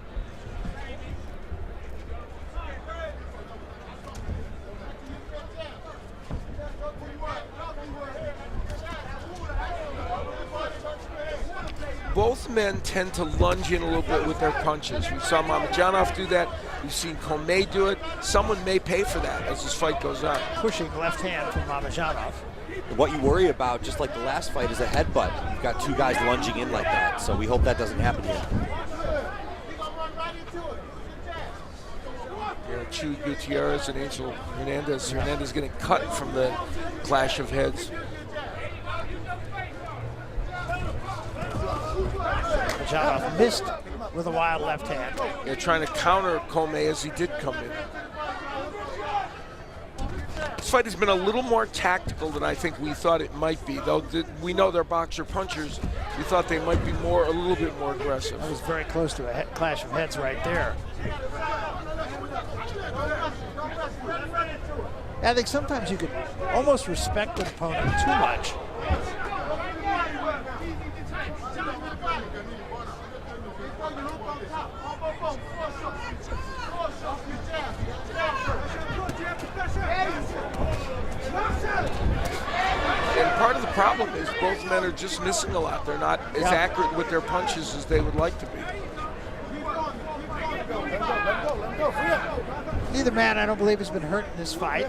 Both men tend to lunge in a little bit with their punches. We saw Mamadjonov do that. We've seen Commey do it. Someone may pay for that as this fight goes on. Pushing left hand from Mamadjonov. What you worry about, just like the last fight, is a headbutt. You've got two guys lunging in like that, so we hope that doesn't happen here. Chuy Gutierrez and Angel Hernandez. Hernandez getting cut from the clash of heads. Mamadjonov missed with a wild left hand. They're trying to counter Commey as he did come in. This fight has been a little more tactical than I think we thought it might be, though we know they're boxer punchers. We thought they might be a little bit more aggressive. That was very close to a clash of heads right there. I think sometimes you could almost respect an opponent too much. And part of the problem is both men are just missing a lot. They're not as accurate with their punches as they would like to be. Neither man, I don't believe, has been hurt in this fight.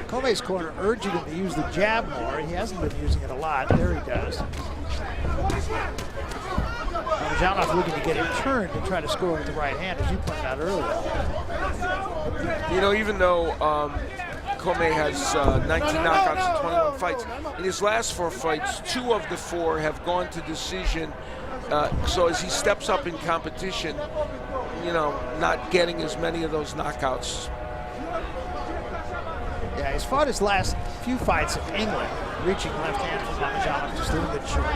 Commey's corner urging him to use the jab more. He hasn't been using it a lot. There he does. Mamadjonov looking to get him turned and try to score with the right hand, as you pointed out earlier. You know, even though Commey has 19 knockouts in 21 fights, in his last 4 fights, 2 of the 4 have gone to decision. So as he steps up in competition, you know, not getting as many of those knockouts. Yeah, he's fought his last few fights in England, reaching left hand from Mamadjonov, just a little bit short.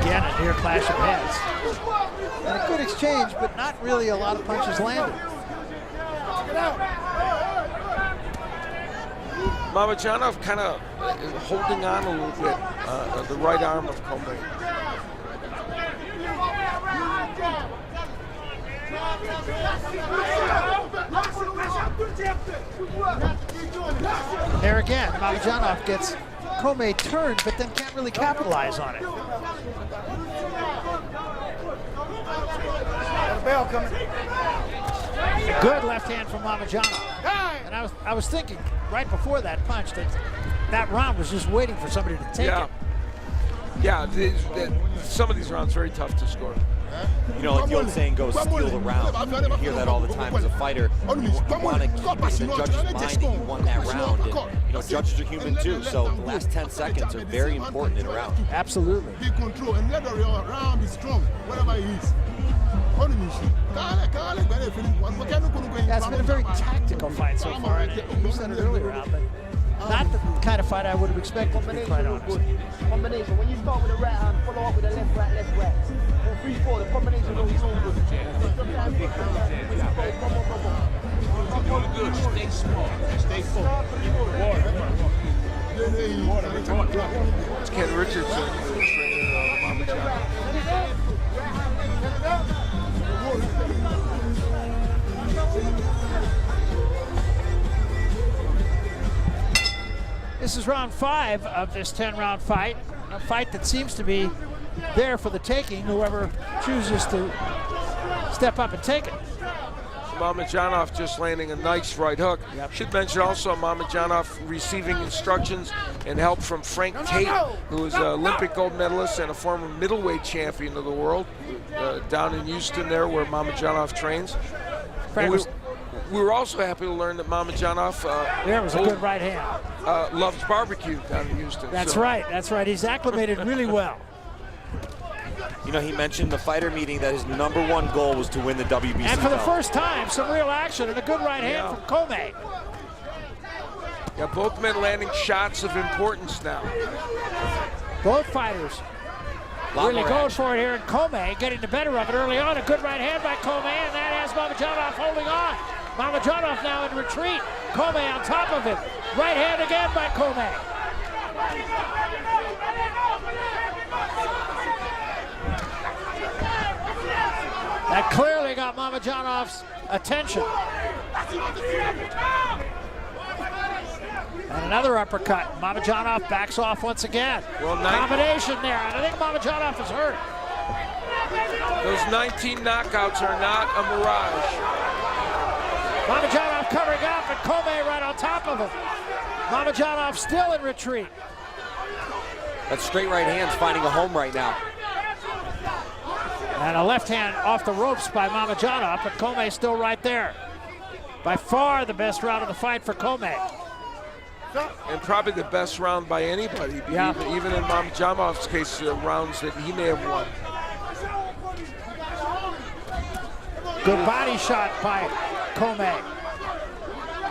Again, a near clash of heads. And a good exchange, but not really a lot of punches landed. Mamadjonov kind of holding on a little bit, the right arm of Commey. There again, Mamadjonov gets Commey turned, but then can't really capitalize on it. Good left hand from Mamadjonov. And I was thinking right before that punch that round was just waiting for somebody to take it. Yeah, some of these rounds very tough to score. You know, like the old saying goes, steal the round. You hear that all the time as a fighter. You want to keep it in the judge's mind that you won that round. And, you know, judges are human too, so the last 10 seconds are very important in a round. Absolutely. Be control and let the round be strong, whatever it is. Yeah, it's been a very tactical fight so far. You said it earlier, Al, but not the kind of fight I would have expected, to be quite honest. Combination. When you start with the right hand, follow up with the left, right, left, right. 3-4, the combination is always all good. You're good. Stay small. Stay focused. It's Ken Richardson, the trainer of Mamadjonov. This is round 5 of this 10-round fight, a fight that seems to be there for the taking, whoever chooses to step up and take it. Mamadjonov just landing a nice right hook. Should mention also Mamadjonov receiving instructions and help from Frank Tate, who is an Olympic gold medalist and a former middleweight champion of the world down in Houston there where Mamadjonov trains. We were also happy to learn that Mamadjonov there was a good right hand. Loves barbecue down in Houston. That's right, that's right. He's acclimated really well. You know, he mentioned the fighter meeting that his #1 goal was to win the WBC And for the belt. first time, some real action and a good right hand from Commey. Yeah, both men landing shots of importance now. Both fighters really going for it here, and Commey getting the better of it early on. A good right hand by Commey, and that has Mamadjonov holding on. Mamadjonov now in retreat. Commey on top of him. Right hand again by Commey. That clearly got Mamadjonov's attention. And another uppercut. Mamadjonov backs off once again. Well, combination there, and I think Mamadjonov is hurt. Those 19 knockouts are not a mirage. Mamadjonov covering up, and Commey right on top of him. Mamadjonov still in retreat. That straight right hand's finding a home right now. And a left hand off the ropes by Mamadjonov, but Commey still right there. By far the best round of the fight for Commey. And probably the best round by anybody. Yeah. Even in Mamadjonov's case, the rounds that he may have won. Good body shot by Commey.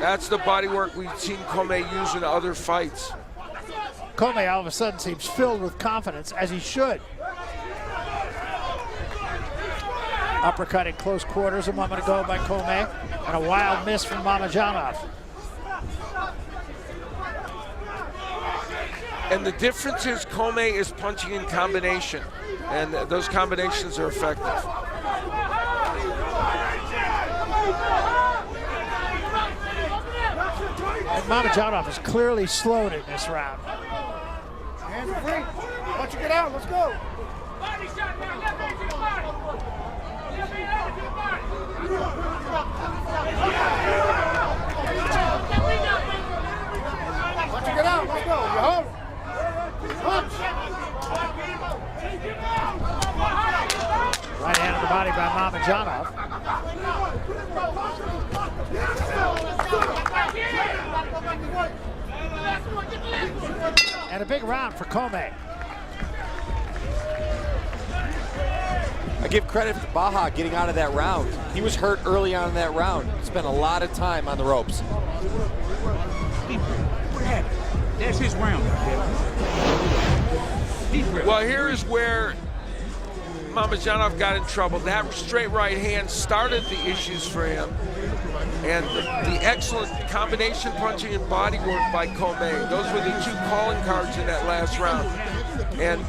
That's the body work we've seen Commey use in other fights. Commey all of a sudden seems filled with confidence, as he should. Uppercut in close quarters a moment ago by Commey, and a wild miss from Mamadjonov. And the difference is Commey is punching in combination, and those combinations are effective. And Mamadjonov is clearly slowed in this round. Hands are free. Let you get out. Let's go. Let you get out. Let's go. You hold it. Punch. Right hand of the body by Mamadjonov. And a big round for Commey. I give credit to Baha getting out of that round. He was hurt early on in that round. Spent a lot of time on the ropes. That's his round. Well, here is where Mamadjonov got in trouble. That straight right hand started the issues for him. And the excellent combination punching and body work by Commey. Those were the two calling cards in that last round. And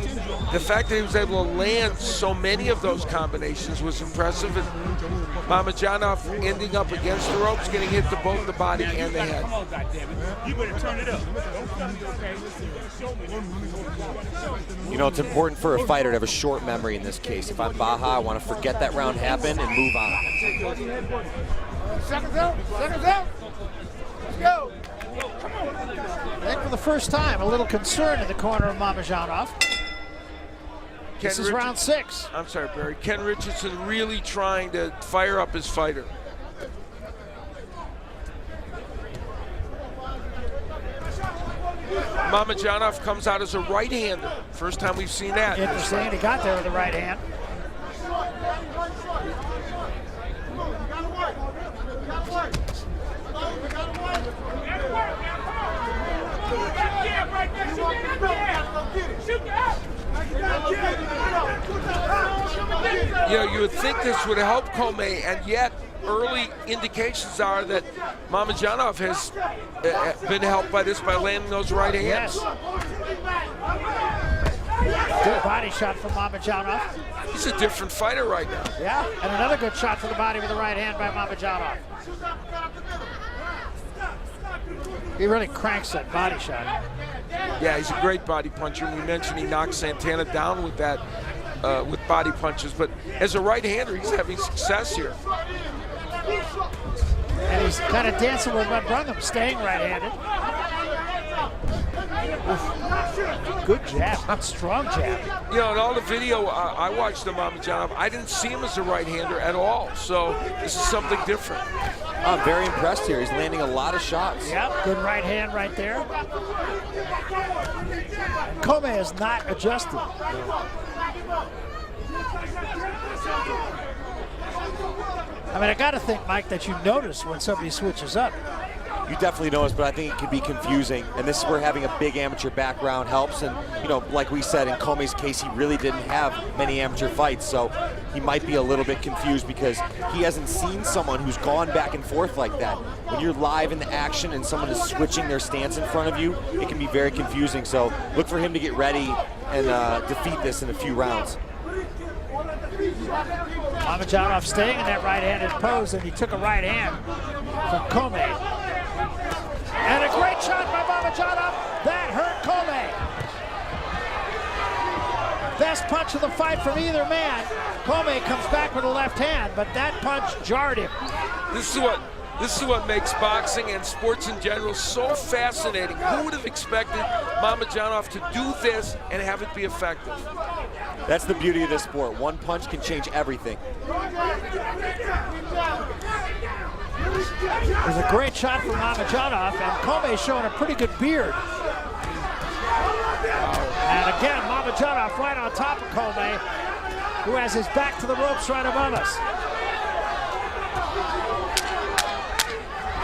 the fact that he was able to land so many of those combinations was impressive. And Mamadjonov ending up against the ropes, getting hit to both the body and the head. Come on, goddammit. You better turn it up. You know, it's important for a fighter to have a short memory in this case. If I'm Baha, I want to forget that round happened and move on. Seconds out. Seconds out. Let's go. I think for the first time, a little concern in the corner of Mamadjonov. This is round 6. I'm sorry, Barry. Ken Richardson really trying to fire up his fighter. Mamadjonov comes out as a right-hander. First time we've seen that. Interesting. He got there with the right hand. You know, you would think this would help Commey, and yet early indications are that Mamadjonov has been helped by this by landing those right hands. Yes. Good body shot from Mamadjonov. He's a different fighter right now. Yeah, and another good shot for the body with the right hand by Mamadjonov. He really cranks that body shot. Yeah, he's a great body puncher. We mentioned he knocked Santana down with that, with body punches, but as a right-hander, he's having success here. And he's kind of dancing with Brungham, staying right-handed. Good jab, strong jab. You know, in all the video I watched of Mamadjonov, I didn't see him as a right-hander at all, so this is something different. I'm very impressed here. He's landing a lot of shots. Yep, good right hand right there. Commey has not adjusted. I mean, I got to think, Mike, that you notice when somebody switches up. You definitely notice, but I think it can be confusing. And this is where having a big amateur background helps. And, you know, like we said, in Commey's case, he really didn't have many amateur fights. So he might be a little bit confused because he hasn't seen someone who's gone back and forth like that. When you're live in the action and someone is switching their stance in front of you, it can be very confusing. So look for him to get ready and defeat this in a few rounds. Mamadjonov staying in that right-handed pose, and he took a right hand from Commey. And a great shot by Mamadjonov. That hurt Commey. Best punch of the fight from either man. Commey comes back with a left hand, but that punch jarred him. This is what This is what makes boxing and sports in general so fascinating. Who would have expected Mamadjonov to do this and have it be effective? That's the beauty of this sport. One punch can change everything. It was a great shot from Mamadjonov, and Commey showing a pretty good beard. And again, Mamadjonov right on top of Commey, who has his back to the ropes right above us.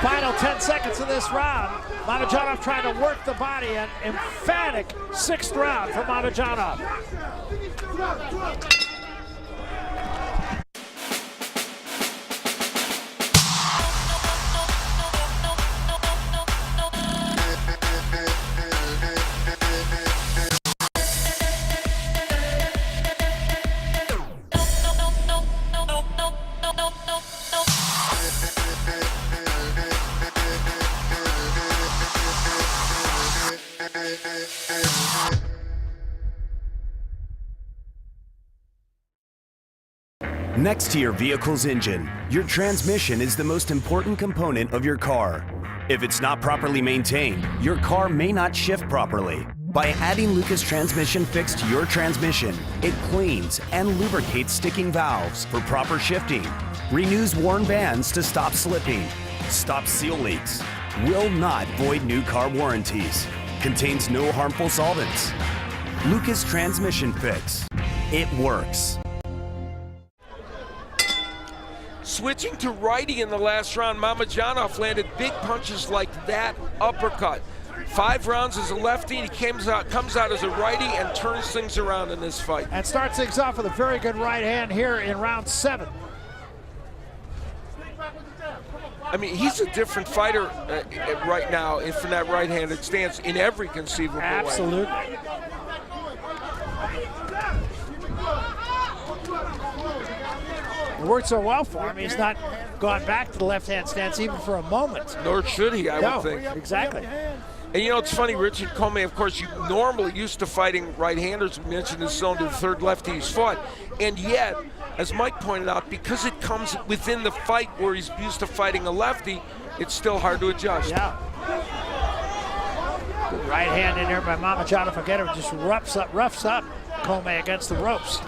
Final 10 seconds of this round. Mamadjonov trying to work the body, an emphatic 6th round for Mamadjonov. Next to your vehicle's engine, your transmission is the most important component of your car. If it's not properly maintained, your car may not shift properly. By adding Lucas Transmission Fix to your transmission, it cleans and lubricates sticking valves for proper shifting, renews worn bands to stop slipping, stops seal leaks, will not void new car warranties, contains no harmful solvents. Lucas Transmission Fix. It works. Switching to righty in the last round, Mamadjonov landed big punches like that uppercut. 5 rounds as a lefty, he comes out as a righty and turns things around in this fight. And starts things off with a very good right hand here in round 7. I mean, he's a different fighter right now from that right-handed stance in every conceivable way. Absolutely. It worked so well for him, he's not gone back to the left-hand stance even for a moment. Nor should he, I would think. Exactly. And you know, it's funny, Richard Commey, of course, you normally used to fighting right-handers. We mentioned this is only the 3rd lefty he's fought. And yet, as Mike pointed out, because it comes within the fight where he's used to fighting a lefty, it's still hard to adjust. Yeah. Good right hand in there by Mamadjonov. Again, it just roughs up Commey against the ropes.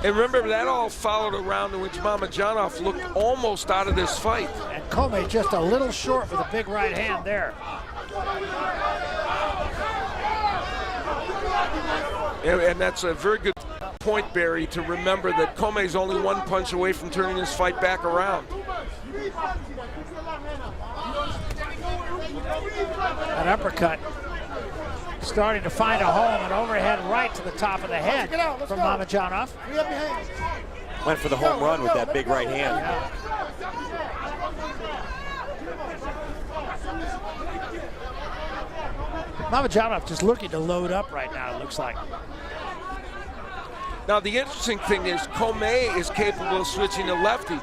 And remember, that all followed a round in which Mamadjonov looked almost out of this fight. And Commey just a little short with a big right hand there. And that's a very good point, Barry, to remember that Commey's only 1 punch away from turning this fight back around. That uppercut starting to find a home, an overhead right to the top of the head from Mamadjonov. Went for the home run with that big right hand. Yeah. Mamadjonov just looking to load up right now, it looks like. Now, the interesting thing is Commey is capable of switching to lefty.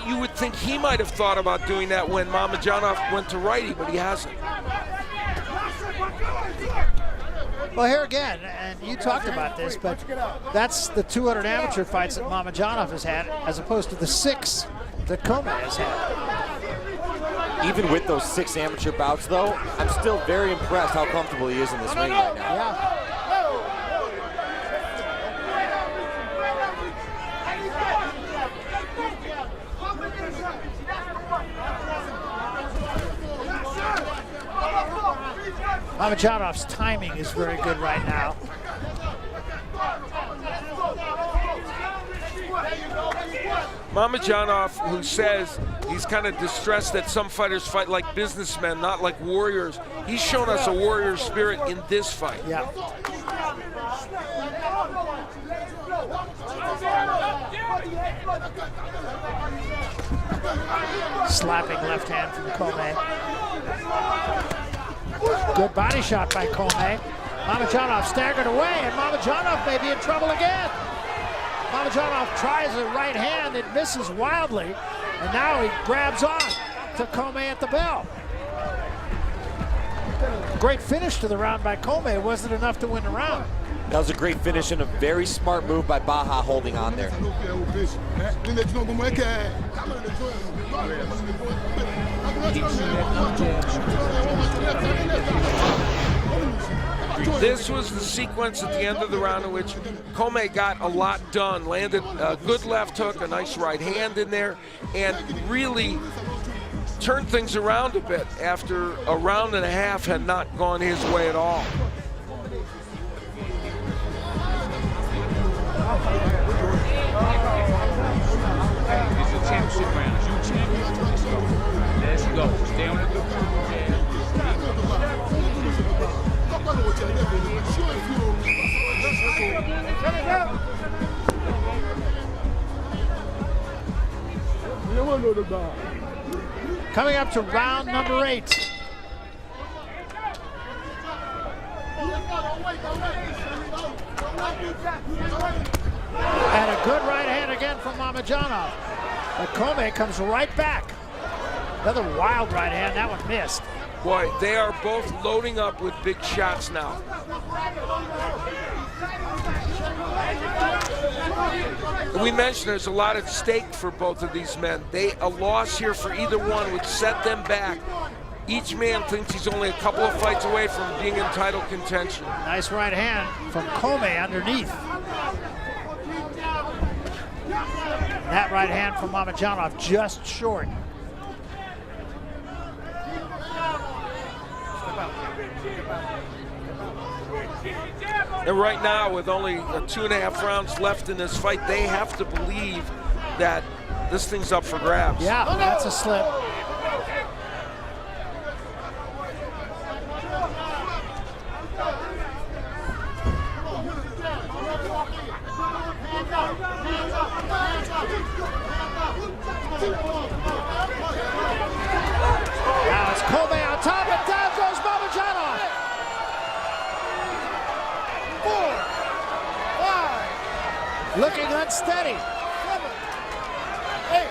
You would think he might have thought about doing that when Mamadjonov went to righty, but he hasn't. Well, here again, and you talked about this, but that's the 200 amateur fights that Mamadjonov has had, as opposed to the 6 that Commey has had. Even with those 6 amateur bouts, though, I'm still very impressed how comfortable he is in this ring right now. Yeah. Mamadjonov's timing is very good right now. Mamadjonov, who says he's kind of distressed that some fighters fight like businessmen, not like warriors. He's shown us a warrior spirit in this fight. Yeah. Slapping left hand from Commey. Good body shot by Commey. Mamadjonov staggered away, and Mamadjonov may be in trouble again. Mamadjonov tries a right hand, it misses wildly, and now he grabs on to Commey at the bell. Great finish to the round by Commey. Wasn't enough to win the round. That was a great finish and a very smart move by Baha holding on there. This was the sequence at the end of the round in which Commey got a lot done, landed a good left hook, a nice right hand in there, and really turned things around a bit after a round and a half had not gone his way at all. It's a championship round. You champion. Let's go. Stay on the good foot. Coming up to round number 8. And a good right hand again from Mamadjonov. But Commey comes right back. Another wild right hand, that one missed. Boy, they are both loading up with big shots now. We mentioned there's a lot at stake for both of these men. A loss here for either one would set them back. Each man thinks he's only a couple of fights away from being in title contention. Nice right hand from Commey underneath. That right hand from Mamadjonov just short. And right now, with only 2.5 rounds left in this fight, they have to believe that this thing's up for grabs. Yeah, that's a slip. Now it's Commey on top, and down goes Mamadjonov. 4, 5. Looking unsteady. 7, 8.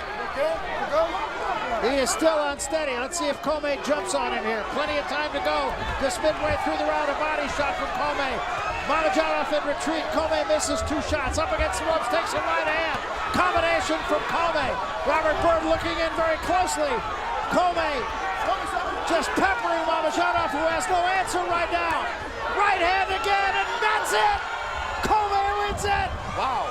He is still unsteady. Let's see if Commey jumps on him here. Plenty of time to go. Just midway through the round, a body shot from Commey. Mamadjonov in retreat. Commey misses 2 shots. Up against the ropes, takes a right hand. Combination from Commey. Robert Bird looking in very closely. Commey just peppering Mamadjonov, who has no answer right now. Right hand again, and that's it! Commey wins it! Wow.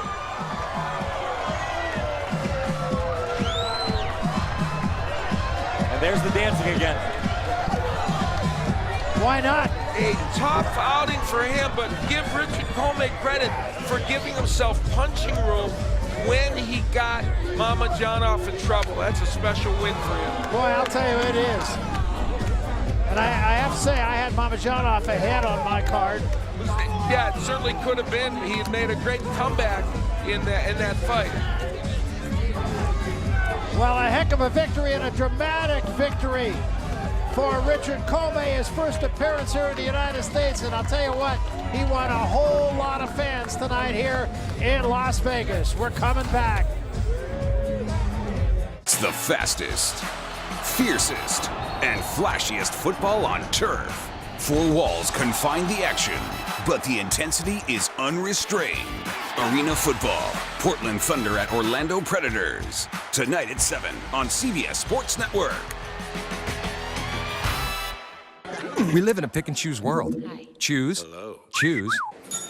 And there's the dancing again. Why not? A tough outing for him, but give Richard Commey credit for giving himself punching room when he got Mamadjonov in trouble. That's a special win for him. Boy, I'll tell you it is. And I have to say, I had Mamadjonov ahead on my card. Yeah, it certainly could have been. He had made a great comeback in that fight. Well, a heck of a victory and a dramatic victory for Richard Commey, his first appearance here in the United States. And I'll tell you what, he won a whole lot of fans tonight here in Las Vegas. We're coming back. It's the fastest, fiercest, and flashiest football on turf. 4 walls confine the action, but the intensity is unrestrained. Arena football, Portland Thunder at Orlando Predators. Tonight at 7 on CBS Sports Network. We live in a pick and choose world. Choose, choose,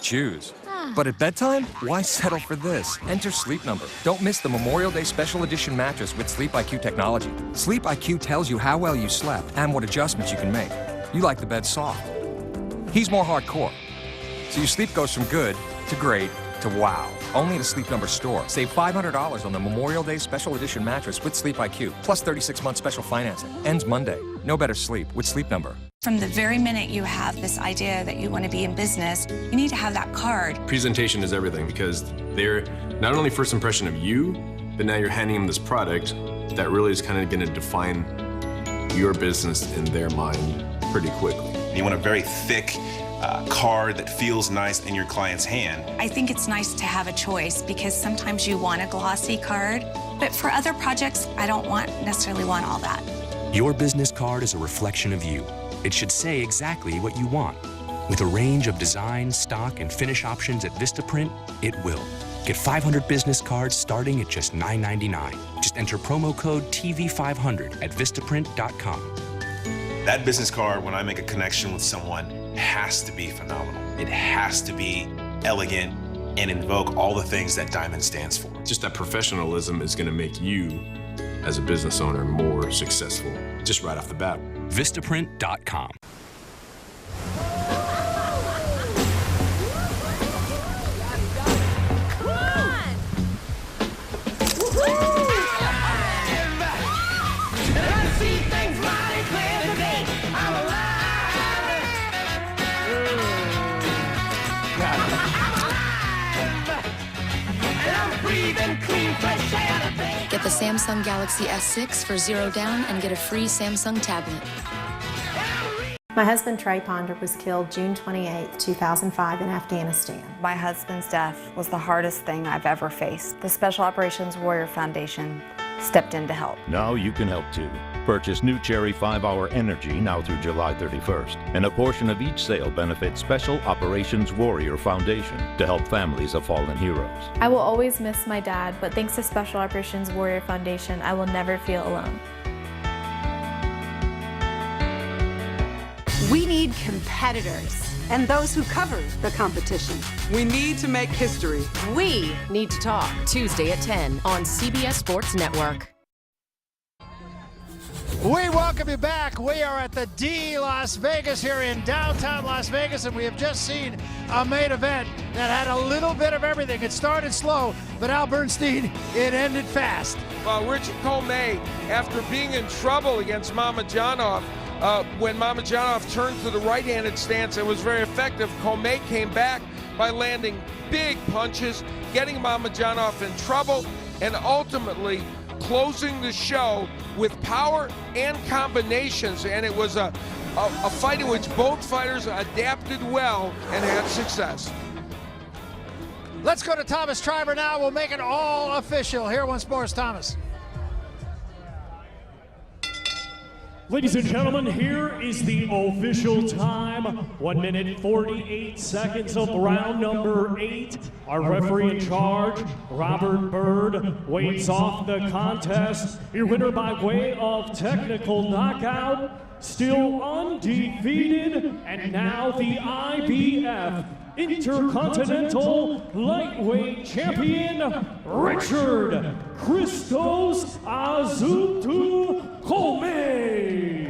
choose. But at bedtime, why settle for this? Enter Sleep Number. Don't miss the Memorial Day Special Edition mattress with Sleep IQ technology. Sleep IQ tells you how well you slept and what adjustments you can make. You like the bed soft. He's more hardcore. So your sleep goes from good to great to wow. Only at a Sleep Number store. Save $500 on the Memorial Day Special Edition mattress with Sleep IQ, plus 36-month special financing. Ends Monday. No better sleep with Sleep Number. From the very minute you have this idea that you want to be in business, you need to have that card. Presentation is everything because they're not only first impression of you, but now you're handing them this product that really is kind of going to define your business in their mind pretty quickly. You want a very thick card that feels nice in your client's hand. I think it's nice to have a choice because sometimes you want a glossy card, but for other projects, I don't necessarily want all that. Your business card is a reflection of you. It should say exactly what you want. With a range of design, stock, and finish options at Vistaprint, it will. Get 500 business cards starting at just $9.99. Just enter promo code TV500 at Vistaprint.com. That business card, when I make a connection with someone, has to be phenomenal. It has to be elegant and invoke all the things that Diamond stands for. Just that professionalism is going to make you, as a business owner, more successful, just right off the bat. Vistaprint.com. Get the Samsung Galaxy S6 for $0 down and get a free Samsung tablet. My husband Trey Ponder was killed June 28, 2005 in Afghanistan. My husband's death was the hardest thing I've ever faced. The Special Operations Warrior Foundation stepped in to help. Now you can help too. Purchase new Cherry 5-Hour Energy now through July 31st, and a portion of each sale benefits Special Operations Warrior Foundation to help families of fallen heroes. I will always miss my dad, but thanks to Special Operations Warrior Foundation, I will never feel alone. We need competitors and those who cover the competition. We need to make history. We need to talk. Tuesday at 10 on CBS Sports Network. We welcome you back. We are at the D Las Vegas here in downtown Las Vegas, and we have just seen a main event that had a little bit of everything. It started slow, but Al Bernstein, it ended fast. Well, Richard Commey, after being in trouble against Mamadjonov, when Mamadjonov turned to the right-handed stance and was very effective, Commey came back by landing big punches, getting Mamadjonov in trouble, and ultimately closing the show with power and combinations. And it was a fight in which both fighters adapted well and had success. Let's go to Thomas Triber now. We'll make it all official. Here once more is Thomas. Ladies and gentlemen, here is the official time. 1 minute 48 seconds of round number 8. Our referee in charge, Robert Bird, waits off the contest. Your winner by way of technical knockout, still undefeated, and now the IBF Intercontinental Lightweight Champion, Richard Christos Azutu Commey.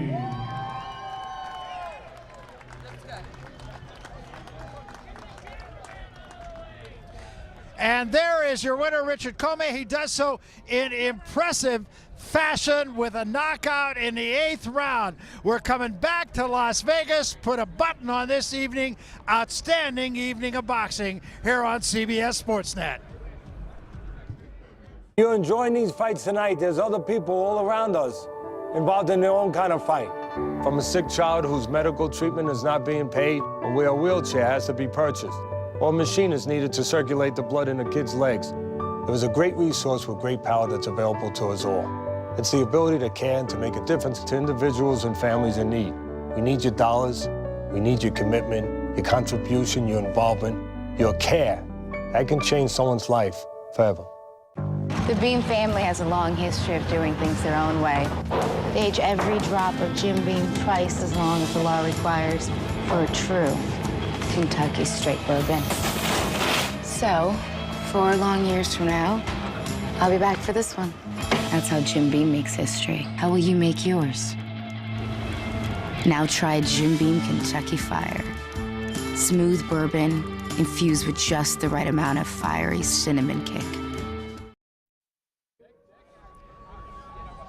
And there is your winner, Richard Commey. He does so in impressive fashion with a knockout in the 8th round. We're coming back to Las Vegas. Put a button on this evening. Outstanding evening of boxing here on CBS Sportsnet. You're enjoying these fights tonight. There's other people all around us involved in their own kind of fight. From a sick child whose medical treatment is not being paid, or where a wheelchair has to be purchased, or a machine is needed to circulate the blood in a kid's legs. There is a great resource with great power that's available to us all. It's the ability to care and to make a difference to individuals and families in need. We need your dollars, we need your commitment, your contribution, your involvement, your care. That can change someone's life forever. The Beam family has a long history of doing things their own way. They age every drop of Jim Beam twice as long as the law requires for a true Kentucky straight bourbon. So, 4 long years from now, I'll be back for this one. That's how Jim Beam makes history. How will you make yours? Now try Jim Beam Kentucky Fire. Smooth bourbon infused with just the right amount of fiery cinnamon kick.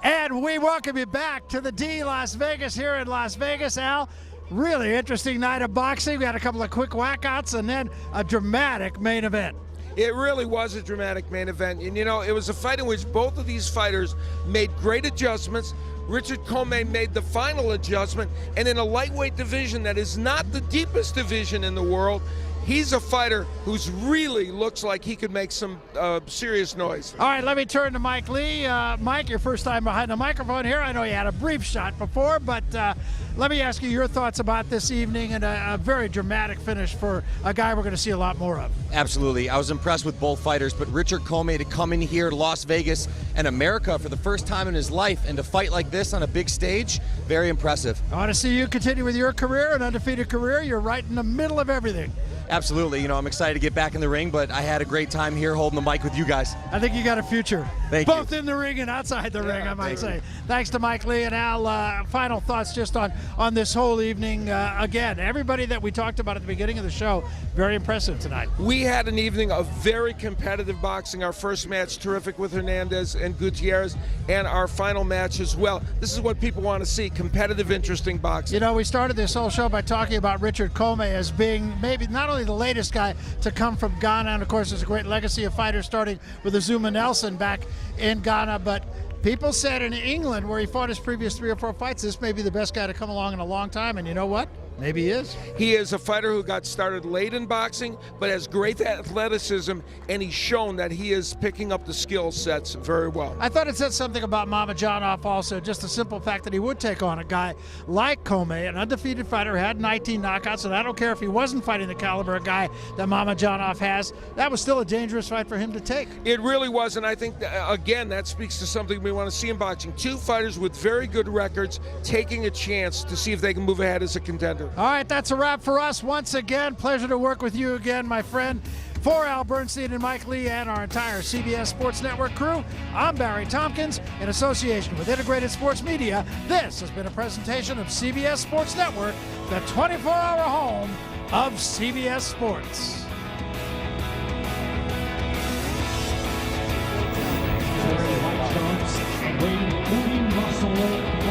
And we welcome you back to the D Las Vegas here in Las Vegas, Al. Really interesting night of boxing. We had a couple of quick whackouts and then a dramatic main event. It really was a dramatic main event. And, you know, it was a fight in which both of these fighters made great adjustments. Richard Commey made the final adjustment. And in a lightweight division that is not the deepest division in the world, he's a fighter who's really looks like he could make some serious noise. All right, let me turn to Mike Lee. Mike, your first time behind the microphone here. I know you had a brief shot before, but let me ask you your thoughts about this evening and a very dramatic finish for a guy we're going to see a lot more of. Absolutely. I was impressed with both fighters, but Richard Commey to come in here to Las Vegas and America for the first time in his life and to fight like this on a big stage, very impressive. I want to see you continue with your career, an undefeated career. You're right in the middle of everything. Absolutely. You know, I'm excited to get back in the ring, but I had a great time here holding the mic with you guys. I think you got a future. Thank you. Both in the ring and outside the ring, I might say. Thanks to Mike Lee and Al. Final thoughts just on this whole evening. Again, everybody that we talked about at the beginning of the show, very impressive tonight. We had an evening of very competitive boxing. Our first match, terrific with Hernandez and Gutierrez, and our final match as well. This is what people want to see, competitive, interesting boxing. You know, we started this whole show by talking about Richard Commey as being maybe not only the latest guy to come from Ghana, and of course there's a great legacy of fighters starting with Azuma Nelson back in Ghana, but people said in England, where he fought his previous 3 or 4 fights, this may be the best guy to come along in a long time, and you know what? Maybe he is. He is a fighter who got started late in boxing, but has great athleticism, and he's shown that he is picking up the skill sets very well. I thought it said something about Mamadjonov also, just the simple fact that he would take on a guy like Commey, an undefeated fighter who had 19 knockouts, and I don't care if he wasn't fighting the caliber of guy that Mamadjonov has, that was still a dangerous fight for him to take. It really was, and I think, again, that speaks to something we want to see in boxing. 2 fighters with very good records taking a chance to see if they can move ahead as a contender. All right, that's a wrap for us. Once again, pleasure to work with you again, my friend. For Al Bernstein and Mike Lee and our entire CBS Sports Network crew, I'm Barry Tompkins in association with Integrated Sports Media. This has been a presentation of CBS Sports Network, the 24-hour home of CBS Sports. Weighing 40 muscle